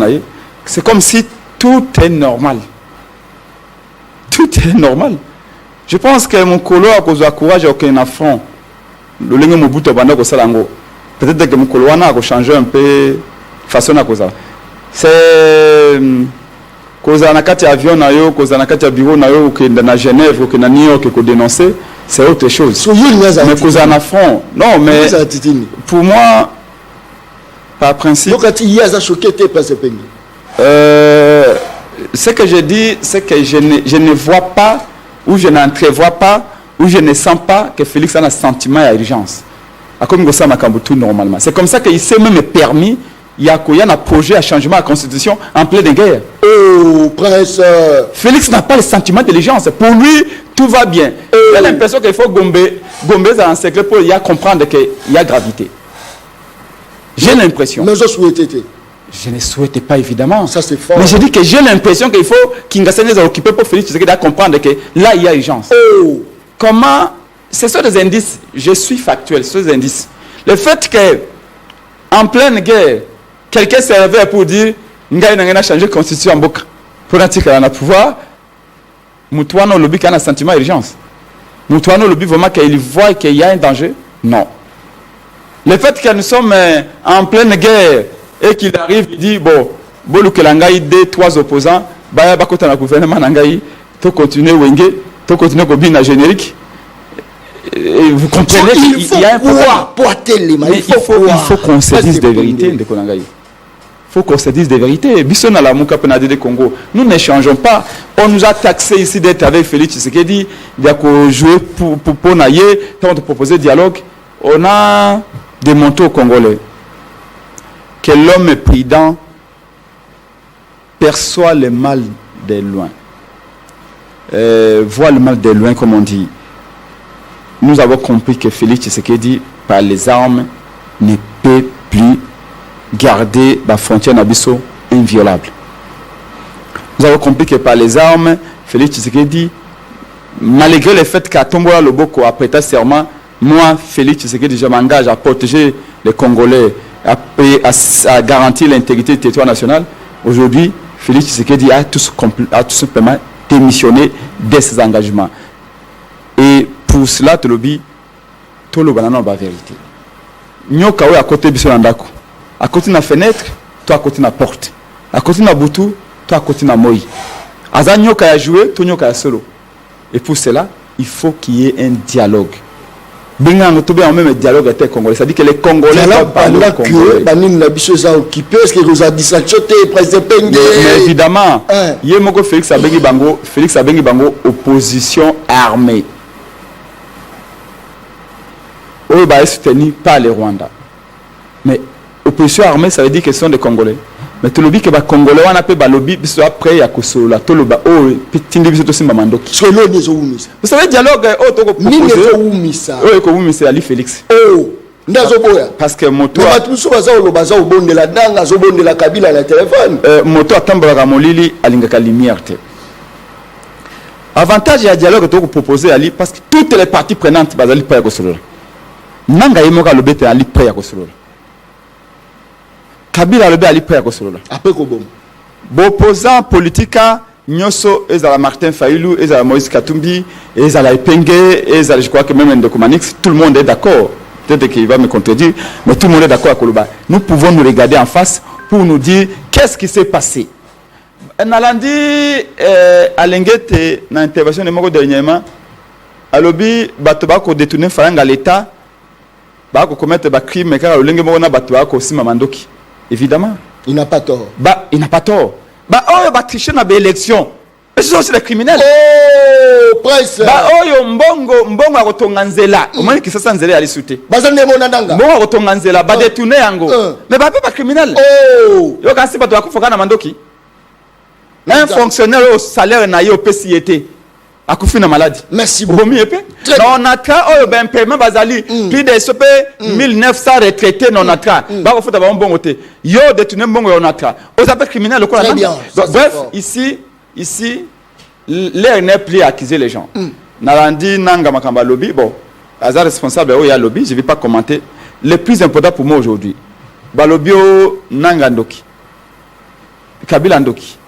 c'est comme si tout est normal. Tout est normal. Je pense que mon colo a causé courage aucun affront. Le lingue Mobutu banda ko salango. Peut-être que mon colo a changé un peu façon à cause. C'est cause na kati avion na yo, cause na kati bureau na yo que na Genève que na New York que dénoncer, c'est autre chose. Mais cause en affront. Non, mais pour moi par principe. Donc il y a ça choqué tes Prince Penge. Ce que je dis, c'est que je ne vois pas, ou je n'entrevois pas, ou je ne sens pas que Félix a un sentiment d'urgence. Comme ça, normalement. C'est comme ça qu'il s'est même permis, il y a un projet à changement de la Constitution en pleine guerre. Oh, Prince. Félix n'a pas le sentiment d'urgence. Pour lui, tout va bien. Il a l'impression qu'il faut gomber dans un secret pour comprendre qu'il y a gravité. J'ai l'impression. Mais je souhaitais. Je ne souhaitais pas évidemment. Ça c'est fort. Mais je dis que j'ai l'impression qu'il faut qu'Ingassane les a occupés pour Félix Tshisekedi à comprendre que là il y a urgence. Oh. Comment? Ce sont des indices. Je suis factuel. Ce sont des indices. Le fait que en pleine guerre, quelqu'un s'est levé pour dire Ngaï n'a changé de constitution en Boka. Pour dire qu'elle a le pouvoir, Moutouano lobby qui a un sentiment d'urgence. Moutouano lobby vraiment qu'il voit qu'il y a un danger. Non. Le fait que nous sommes en pleine guerre et qu'il arrive, il dit bon, Bolou Kelangaï, 2-3 opposants, Baya Bakota na gouvernement Nangaï, tu continues Wenge, tu continues Kobina générique. Et vous comprenez qu'il y a un problème. Il faut qu'on se dise des vérités de Konangaï. Il faut qu'on se dise des vérités. Bisson à la Mouka Penade de Congo. Nous ne changeons pas. On nous a taxé ici d'être avec Félix Tshisekedi, de jouer pour Naye, de proposer dialogue. On a démontré aux Congolais que l'homme prudent perçoit le mal de loin. Voit le mal de loin, comme on dit. Nous avons compris que Félix Tshisekedi, par les armes, ne peut plus garder la frontière Nabiso inviolable. Nous avons compris que par les armes, Félix Tshisekedi, malgré le fait qu'à Tombola Loboko a prêté serment, Moi, Félix Tshisekedi, je m'engage à protéger les Congolais, à garantir l'intégrité du territoire national. Aujourd'hui, Félix Tshisekedi a tout simplement démissionné de ses engagements. Et pour cela, tu le dis, tout le banana la vérité. Nous, à côté de Bissonandako, à côté de la fenêtre, toi à côté de la porte. À côté de la boutou, toi à côté de la moï. Aza nyoka a joué, toi nyoka a solo. Et pour cela, il faut qu'il y ait un dialogue. Bingang to bien même dialogue avec les Congolais, c'est-à-dire que les Congolais doivent parler aux Congolais. Banine la biso za occupé, est-ce que vous a dissachoté président Penge? Mais évidemment, Yemoko Félix Abengi Bango opposition armée. Eux va soutenir par les Rwandais. Mais opposition armée, ça veut dire que ce sont des Congolais. Mais tu le dis que les Congolais, on appelle lobby, puis après, il y a Kosola, tout le bas, oh, petit individu aussi, Mamandoki. Vous savez, dialogue, oh, tu as proposé. Oh, comme c'est Ali Félix. Oh, parce que moto. Moto attend Ramolili à l'ingaka lumière. Avantage, il y a dialogue que tu as proposé Ali, parce que toutes les parties prenantes, bazali prêt à Kosola. Nanga Yemoka le bête Ali prêt à Kosola. Kabila le ali prêt à Kosola. Après quoi bon? Opposant politique, Nyoso, Ezala Martin Fayoulou, Ezala Moïse Katumbi, Ezala Epenge, Ezala, je crois que même Ndokumanix, tout le monde est d'accord. Peut-être qu'il va me contredire, mais tout le monde est d'accord à Koloba. Nous pouvons nous regarder en face pour nous dire qu'est-ce qui s'est passé. Nalandi, à l'engete, dans l'intervention de Moko dernièrement, à l'objet, Batobako détourner Faranga à l'État, Bako commettre des crimes, mais car l'engete Moko na Batobako aussi Mamandoki. Évidemment. Il n'a pas tort. Il n'a pas tort. Oh, il va tricher dans l'élection. Et ce sont aussi des criminels. Oh, presse. Oh, mbongo a rotonganzela. Au moins, qui se sent zélé à l'issouté. Mbongo a rotonganzela, détourner yango. Mais pas criminel. Oh. Yo, quand c'est pas toi, il faut qu'on a mandoki. Un fonctionnaire au salaire n'a eu au PCIT. A coup na maladie. Merci beaucoup. On a tra ben paiement bazali plus de SOP 1900 retraités non atra. Ba faut d'abord bon côté. Yo détourner bon on atra. Aux appels criminels le quoi. Bref, ici l'air n'est plus à accuser les gens. Nalandi nanga makamba lobby bon, Azar responsable il y a lobby, je vais pas commenter. Le plus important pour moi aujourd'hui, balobio nanga ndoki. Kabila ndoki.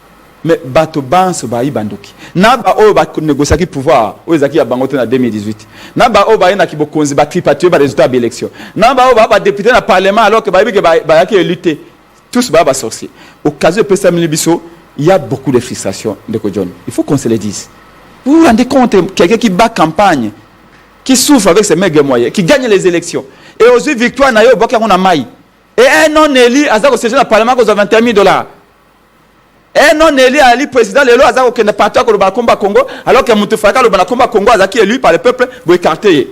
Mais bato banso ba ibandoki na ba o ba négocier qui pouvoir o ezaki ya bangote na 2018 na ba o ba ina ki bokonzi ba tripatouer ba résultat de l'élection na ba o ba député na parlement alors que ba yaki ba yaki lutter tous ba sorcier au cas de pesa milibiso il y a beaucoup de frustration de John, il faut qu'on se le dise. Vous vous rendez compte quelqu'un qui bat campagne qui souffre avec ses maigres moyens qui gagne les élections et aujourd'hui victoire na yo boka on a maille et un non élu azako siéger na parlement cause de $21,000. Et non élu à l'élu président, le lot a aucun parti à Combat Congo, alors que Moutoufaraka, le Combat Congo, a élu par le peuple, vous écartez.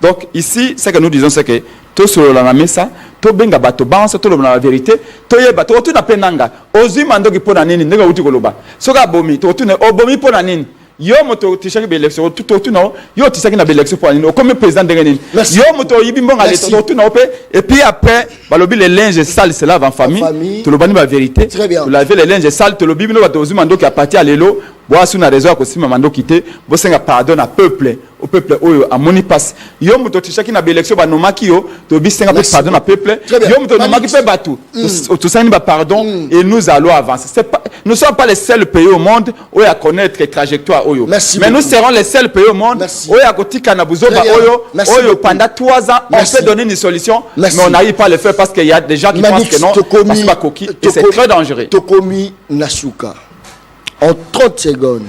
Donc ici, ce que nous disons, c'est que tout sur la mesa, tout benga bato banse, tout la vérité, tout yé bato, tout na penanga, ozu mando ki pona nini, nega uti koloba. Soka bomi, tout ne obomi pona nini. Yo moto tishaki be élection, tout non, yo tishaki na be élection pour nini, comme président de nini. Yo moto yibi mbonga l'élection, tout non, et puis après, balobi les linges sales se lavent en famille, tout le bani la vérité. Vous lavez les linges sales, tout le bibi no bato ozu mando ki appartient à l'élo, bois sous na raison à cause mando quitté, bosenga pardon à peuple, au peuple oyo à moni passe. Yo moto tishaki na be élection ba nomaki yo, to bisenga pardon à peuple. Yo moto nomaki fait batou. Tout ça ni ba pardon et nous allons avancer. C'est pas, nous ne sommes pas les seuls pays au monde où il y a connaître les trajectoires oyo. Mais nous serons les seuls pays au monde où il y a kotika na buzoba oyo pendant 3 ans on peut donner une solution, mais on n'arrive pas à le faire parce qu'il y a des gens qui pensent que non, parce que pas coquille et c'est très dangereux. Tokomi Nasuka. En 30 secondes,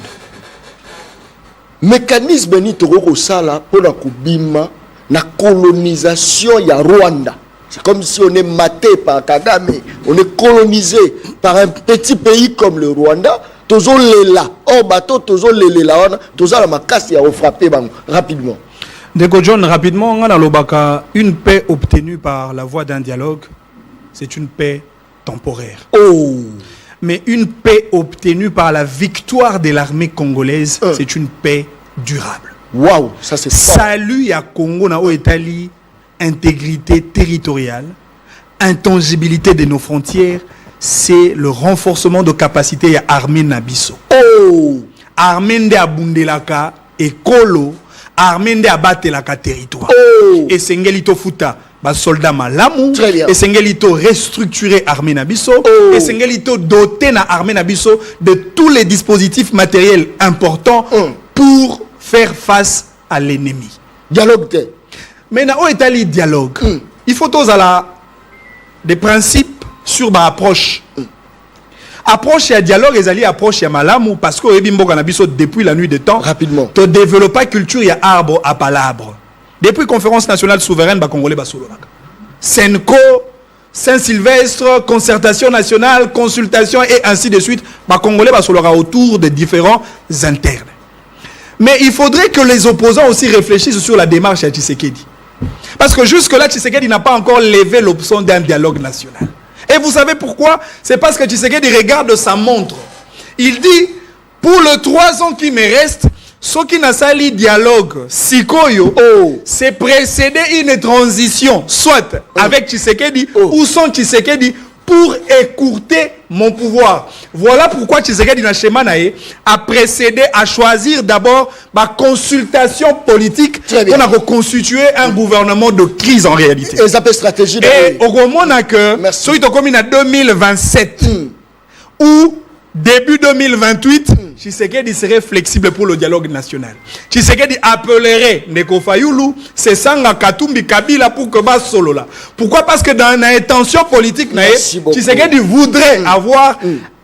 mécanisme ni toko sala pour la kubima na colonisation ya Rwanda. C'est comme si on est maté par Kagame, on est colonisé par un petit pays comme le Rwanda. Tozo lela, oh bateau tozo lela, tozo la makasi ya frappé rapidement. Deko John, rapidement, on a l'obaka, une paix obtenue par la voie d'un dialogue, c'est une paix temporaire. Oh. Mais une paix obtenue par la victoire de l'armée congolaise, c'est une paix durable. Waouh, ça c'est fort. Salut à Congo na o Italie, intégrité territoriale, intangibilité de nos frontières, c'est le renforcement de capacité à armée Nabiso. Oh, armée de Abundelaka ekolo armée nde abatelaka territoire esengeli tofuta basoldat malamu esengeli to restructurer armée na biso esengeli to doter na armée na biso de tous les dispositifs matériels importants pour faire face à l'ennemi. Dialogue. Mais na etali dialogue. Il faut tous des principes sur ma approche. Approche et dialogue ezali approche ya malamu parce que ebimboka na biso depuis la nuit des temps. Rapidement. To développer culture ya arbre à palabre. Depuis conférence nationale souveraine ba congolais ba sololaka. Senko, Saint-Sylvestre, concertation nationale, consultation et ainsi de suite, ba congolais ba sololaka autour de différents internes. Mais il faudrait que les opposants aussi réfléchissent sur la démarche à Tshisekedi. Parce que jusque-là, Tshisekedi n'a pas encore levé l'option d'un dialogue national. Et vous savez pourquoi? C'est parce que Tshisekedi regarde sa montre. Il dit, pour les 3 ans qui me restent, ce qui n'a sali dialogue, Sikoyo, c'est précéder une transition, soit avec Tshisekedi ou sans Tshisekedi, pour écourter mon pouvoir. Voilà pourquoi Tshisekedi na schéma nae a précédé à choisir d'abord ma consultation politique pour reconstituer un gouvernement de crise en réalité. Et ça peut stratégie. Et au moment que celui qui a 2027 ou début 2028, Tshisekedi serait flexible pour le dialogue national. Tshisekedi appellerait Neko Fayulu, c'est Sanga Katumbi Kabila pour que bas solo là. Pourquoi? Parce que dans l'intention politique, Tshisekedi voudrait avoir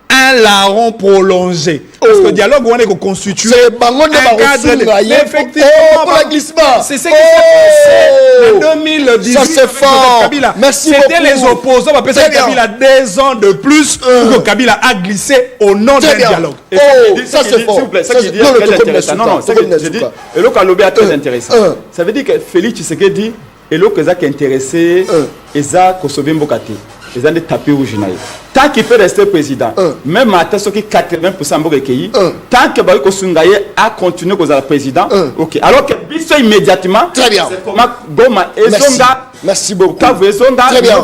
un larron prolongé. Parce que le dialogue, on est constitué un cadre de... Effectivement, c'est ce qui s'est passé en 2018. Ça c'est fort. C'était les opposants. On appelle ça Kabila 2 ans de plus pour que Kabila a glissé au nom d'un dialogue. Ça c'est fort. S'il vous plaît, ça qui dit très intéressant. Non, ça que je dis, et le Kalobé est très intéressant. Ça veut dire que Félix Tshisekedi et le Kazak est intéressé, et ça, Kosovo Mbokate. Ils ont des tapis rouges. Tant qu'il peut rester président, même à 80% de pays, tant que Baïko Sungaye a continué à être président, ok. Alors que Bisso immédiatement, très bien. C'est comment Goma et Zonga. Merci beaucoup. Très bien.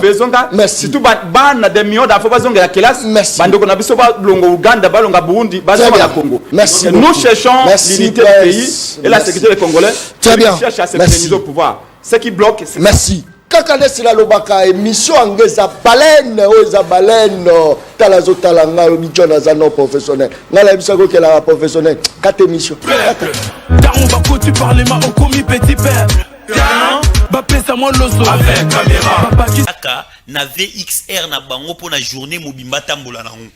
Merci. Surtout, ban des millions d'affaires zonga la classe. Merci. Bando na biso ba longo Uganda, ba longa Burundi, ba zonga la Congo. Merci. Nous cherchons l'unité du pays et la sécurité des Congolais. Très bien. Cherche à se pérenniser au pouvoir. Ce qui bloque, c'est merci. Kaka sila lobaka émission angeza baleine oza baleine talazo talanga obichona za non professionnel ngala bisako ke la professionnel 4 émissions Daron bako tu parles ma au commis petit père ba pesa moi lozo avec caméra Kaka na VXR na bango pour la journée mobimba tambola na on.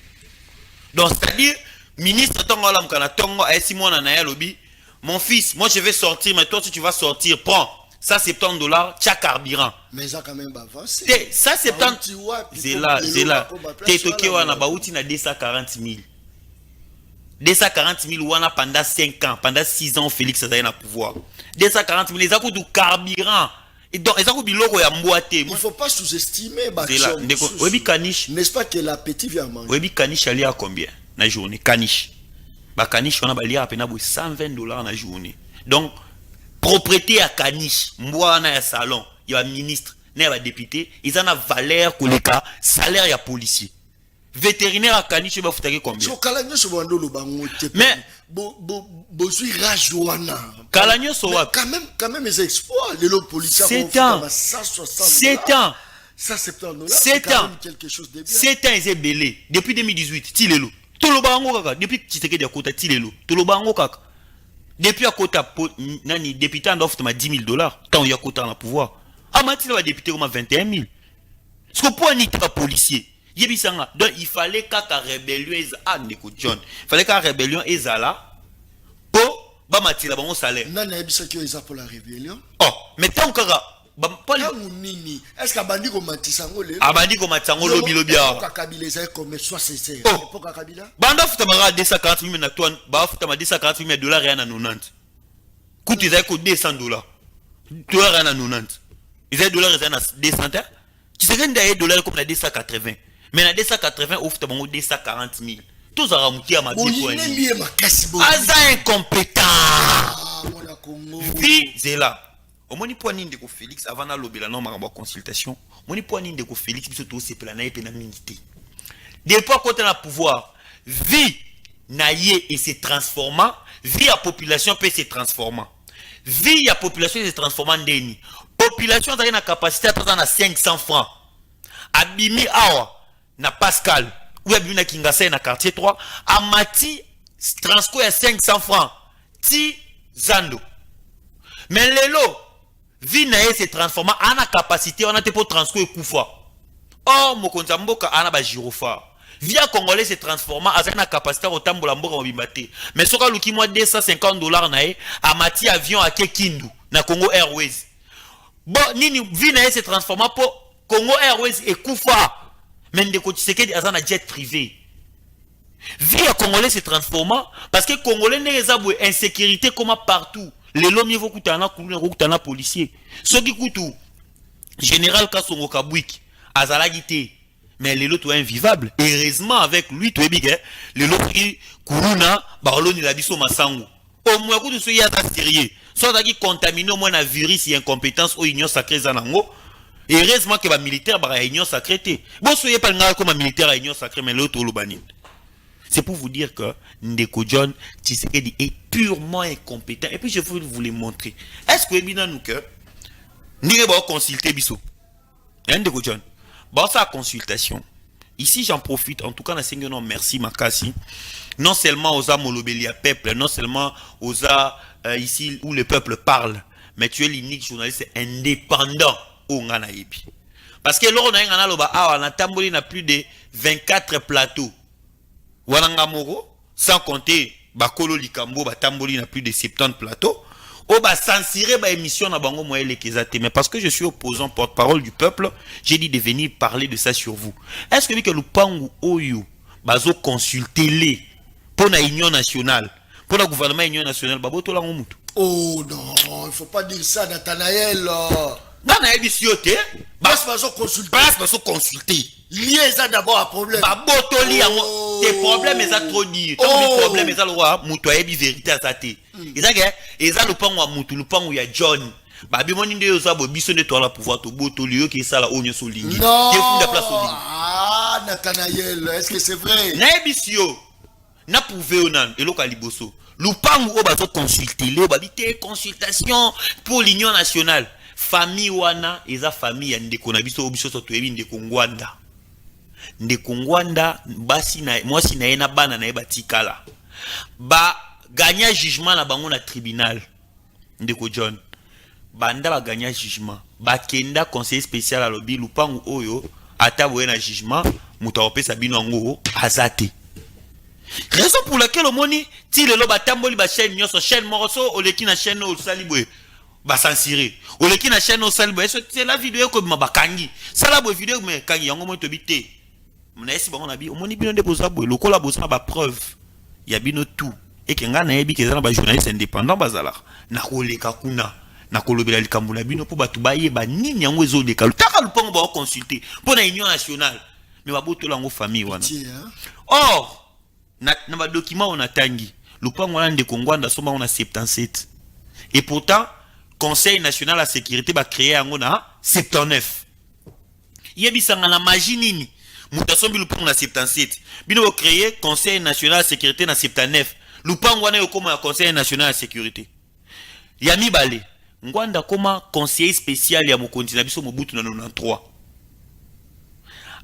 Donc c'est-à-dire ministre tongo la mkana tongo a simona na ya lobi mon fils moi je vais sortir mais toi si tu vas sortir prends ça $70, tcha carburant. Mais ça quand même avancé. Ça 70. C'est là. T'es toqué wana bauti na 240 000. 240 000 wana pendant 5 ans, pendant 6 ans Félix a na pouvoir. 240 000 les a du carburant. Et donc les a biloko ya mboité. Il faut pas sous-estimer n'est-ce pas que l'appétit vient manger. Oui, Kanish ali à combien na journée Kanish. Ba Kanish wana balia à peine $120 na journée. Donc propriété à Kanish, moi na ya salon, il y a ministre, il y a député, ils ont la valeur que les cas, salaire il y a policier. Vétérinaire à Kanish, il va foutre combien? Mais bozui rajouana. Kalagno soa. Quand même les exploits, les lots policiers. 7 ans. 7 ans. Ça $70. 7 ans. Quelque chose de bien. 7 ans ils est belé depuis 2018. Tilelo. Tolobango kaka depuis Tshisekedi ya kota Tilelo. Tolobango kaka. Depuis à côté nani député en offre $10 000 tant il y a côté dans le pouvoir. Amati va député comme 21 000. Ce que pour niquer un policier. Yebisanga donc il fallait qu'à rébellion Ndeko John. Il fallait qu'à rébellion ezala pour ba matila bon salaire. Nana yebisa ki eza pour la rébellion. Oh, mais tant kaka pas nini. Est-ce que bandi ko matisango le? Abandi ko matisango lobi lobia. Pour Kabila eza comme soit sincère. Pour Kabila. Banda futa mara 240 000 na toi, ba futa ma $240 000 ya na 90. Coûte ils ko $200. Dollars ya na 90. Ils ay dollars ya na 200. Tu sais que $1 comme na 280. Mais na 280 offre ta bango 240 000. Tous à ramouti à ma vie. Aza incompétent. Oui, c'est là. Au moni poignine de Félix avant na lobela non maramba consultation. Moni poignine de Félix biso to se plana et pena minité. Depuis quand on a pouvoir, vie naïe et se transformant, vie à population peut se transformer. Vie à population se transformer en déni. Population a une capacité à prendre 500 francs. Abimi awa na Pascal ou abimi na Kingasa na quartier 3 a mati transco à 500 francs. Ti zando. Mais lelo vie na se transformer en capacité on a te pour transco et koufa. Or mokonza mboka ana ba girophare. Via congolais se transformer à une capacité au tambola mboka mobimate. Mais soka luki moi $250 na e a mati avion à Kindu na Congo Airways. Bon nini vie na se transformer pour Congo Airways et koufa. Mais ndeko Tshisekedi azana jet privé. Vie à congolais se transformer parce que congolais n'est pas insécurité comme partout. Les lois mieux kutana policier. Ce qui coûte général Kasongo Kabwik azalagité. Mais les lots sont invivables. Heureusement avec lui tu es big les lots qui kuruna baroloni la biso masango. Au moins que tu sois sérieux. Soit qui contamine au moins la virus et incompétence au union sacrée zanango. Heureusement que les militaires ba union sacrée. Bon soyez pas comme un militaire à union sacrée mais l'autre lobanine. C'est pour vous dire que Ndeko John Tshisekedi est purement incompétent. Et puis je vais vous le montrer. Est-ce que bien nous que nous allons consulter Bisso? Ndeko John. Bon, ça consultation. Ici, j'en profite. En tout cas, non, merci Makasi. Non seulement aux Molobélia peuple, non seulement aux ici où le peuple parle, mais tu es l'unique journaliste indépendant au Nganaïbi. Parce que là, on a plus de 24 plateaux. Wanangamoro, sans compter Bakolo Likambo, Batamboli n'a plus de 70 plateaux. Oh bah censurer ba émission na bango moye lekezate. Mais parce que je suis opposant porte-parole du peuple, j'ai dit de venir parler de ça sur vous. Est-ce que Lupangu Oyo bazo consulter les pour la union nationale, pour le gouvernement union nationale, baboto la ngomutu. Oh non, il faut pas dire ça Nathanaël. Non, na ebisiote. Bazo consulter. Lié ça d'abord à problème. Babotoli yango. Tes problèmes ils a trop dit. Ton problème ils a le roi mutu ayebi vérité à sate. Ils a le pan wa mutu, le pan où il y a John. Babi moni nde yoza bo biso nde to la pouvoir to botoli yo ki sala onyo solingi. Non. Ah Nathanaël, est-ce que c'est vrai? Na ebisio. Na prouvé onan eloko liboso. Lupangu o bazo consulter le babi te consultation pour l'union nationale. Famille wana eza famille ya ndeko na biso obiso to yebi ndeko Ngwanda. Ndeko Ngwanda basi na mwasi na yena bana na batikala. Ba gagner jugement na bango na tribunal. Ndeko John. Banda ba gagner jugement. Ba kenda conseil spécial à lobi lupangu oyo ata boye na jugement muta opesa bino ngo azate. Raison pour laquelle omoni ti lelo batamboli ba chaîne nyoso chaîne moroso oleki na chaîne o salibwe. Ba censurer. Oleki na chaîne o salibwe c'est la vidéo ko ma bakangi. Sala bo vidéo mais kangi yango mo to bité. Mona esi bango na bi omoni bino nde boza boye lokola boza ba preuve. Ya bino tout. Et que nga na yebi ke za ba journaliste indépendant bazala. Na koleka kuna. Na kolobela likambo na bino po batu baye ba nini yango ezo leka. Taka lupango ba consulter pour la union nationale. Mais ba boto lango famille wana. Or na ba document on atangi. Lupango wana ndeko Ngwanda soma on a 77. Et pourtant Conseil national à sécurité va créer en 79. Yebi sanga na magie nini. Mutasombi lupango na 77. Bino créer Conseil national à sécurité na 79. Lupango wana yo koma Conseil national à sécurité. Yami Bale. Ngwanda koma conseiller spécial ya mokonzi na biso Mobutu na 93.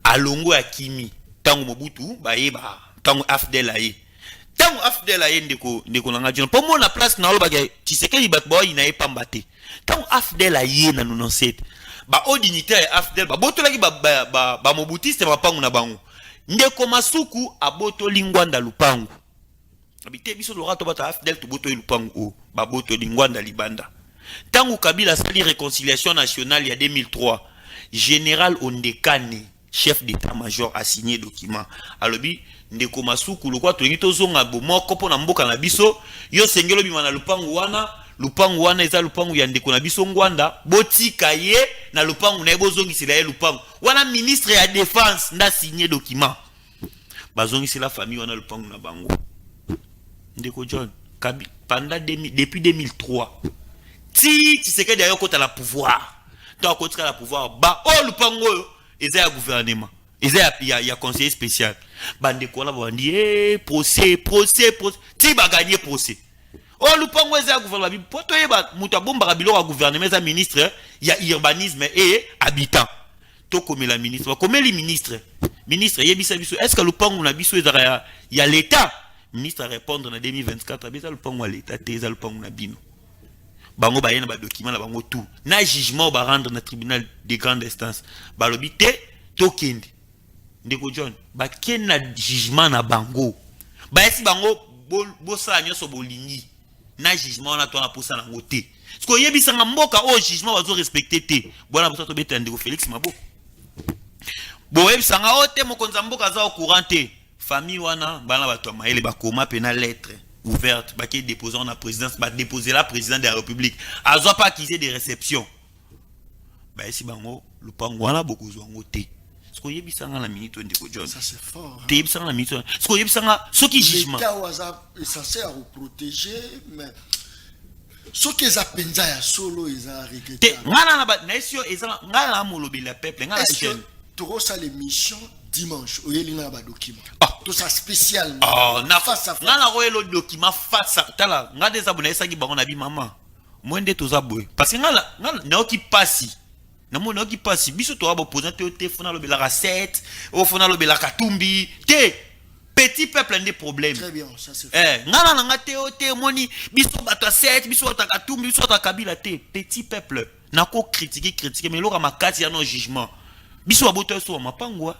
Alongo ya Kimi. Tango Mobutu ba tango Afdel aye. Tango Afdel aye ndeko nanga jona. Pour moi na place na oloba Tshisekedi bat boy na epambate. Tango Afdel aye na 97. Ba o dignitaire Afdel ba botolaki ba mobutiste ba pangu na bango. Ndeko Masuku abotoli Ngwanda lupangu. Abite biso lorato bata Afdel to botoli lupangu o ba botoli Ngwanda libanda. Tango Kabila sali réconciliation nationale il y a 2003. Général Ondekane, chef d'état-major a signé document. Alobi ndeko Masuku lokwa to ngito zonga bo moko pona mboka na biso yo sengelo bima na lupangu wana eza lupangu ya ndeko na biso Ngwanda botika ye na lupangu na ebozongisela ye lupangu wana ministre ya défense nda signé document bazongisela famille wana lupangu na bango. Ndeko John depuis 2003 Tshisekedi ayo kota la pouvoir to kota la pouvoir ba o lupango eza ya gouvernement eza ya conseiller spécial bande ko la bandi procès ti ba gagner procès Oh, lupango eza gouvernement. Poto yeba muta bomba biloko gouvernement za ministre ya urbanisme et habitant. To comme la ministre, comme les ministres. Ministre yebisa biso, est-ce que lupango na biso ezara ya l'état? Ministre répondre en 2024, bisa lupango l'état te eza lupango na bino. Bango ba yena ba document na bango tout. Na jugement ba rendre na tribunal de grande instance. Ba lobité to kende. Ndeko John, ba ken na jugement na bango. Ba esi bango bo sa nyoso bolingi. Na jugement na to na posa na ngote. Sko yebisa mboka o jugement bazo respecter te. Bona bosa to beta ndeko Félix Mabo. Bo yebisa nga ote mokonza mboka za au courant te. Famille wana bana bato maele ba koma pena lettre ouverte ba qui déposant na présidence ba déposer la président de la République. Azo pas acquis de réception. Ba esi bango lupango wana bokozwa ngote. Sko yebisa nga na minute ndeko John. Ça c'est fort. Te yebisa nga na minute. Sko yebisa nga soki jugement. L'État est censé vous protéger mais ce qui est penza ya solo ils a regretté. Ngana na ba na esio ezala ngana amolobi la peuple ngana jeune. Toro ça l'émission dimanche oyelinga ba document. Tout ça spécialement. Na face à face. Ngana royelo document face à tala ngade za bona esaki bango na bi mama. Mwende to za boy. Parce que ngana na oki pasi. Na mo na oki pasi biso to abo poser te fona lobela recette, o fona lobela katumbi. Te petit peuple a des problèmes. Très bien, ça c'est fait. Ngana na ngate o te moni biso bato set, biso bato katumbi, biso bato kabila te. Petit peuple. Na ko critiquer mais lora makati ya no jugement. Biso aboto so mapangwa.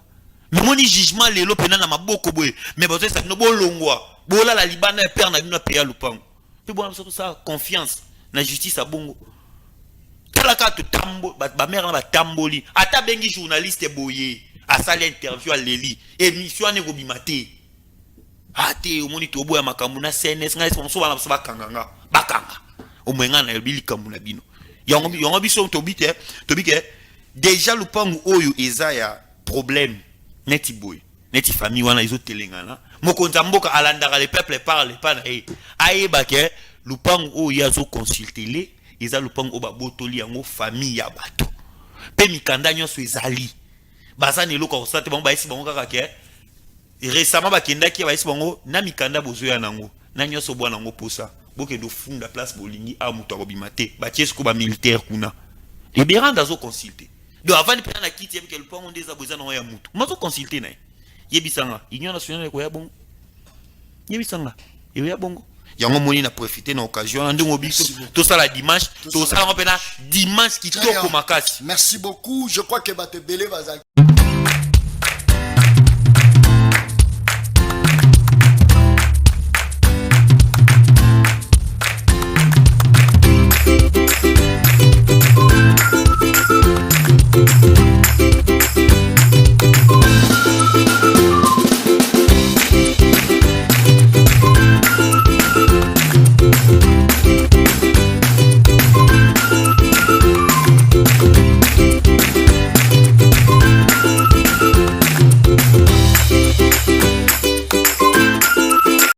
Mais moni jugement lelo pena na maboko boye. Mais bato ça no bolongwa. Bola la libana père na bino peya lupango. Pe bona so ça confiance na justice a bongo. Kala ka to tambo ba mère na ba tamboli. Ata bengi journaliste boye. A sali interview à Leli. Émission ne robimate. Ate omoni to boya makambu na CNS nga so bana so bakanga. Bakanga. O mwenga na bili kamuna bino. Yango biso to bite déjà lupango oyo ezaya problème neti boy. Neti famille wana izo telengana. Mokonza mboka alandaka le peuple parle pas na e. Ayeba ke lupango oyo yazo consulter le eza lupango ba botoli yango famille ya bato. Pe mikanda nyonso ezali. Bazane loko osate bango ba esi bango kaka ke récemment ba kendaki ba esi bango na mikanda bozoya nango. Na nyonso bwana ngo posa. Boke do funda place bolingi a muto robimate. Ba tiesko ba militaire kuna. Les bérans d'azo consulter. Donc avant de prendre la quitte, il y a quelqu'un qui a des abonnés dans le mutu. Moi, je consulter na. Yebisanga, Union nationale ko ya bon. Yebisanga, il y a bon. Yango moni na profiter na occasion ande mobiso tout ça la dimanche, tout ça on pena dimanche qui toko makasi. Merci beaucoup, je crois que bate belé va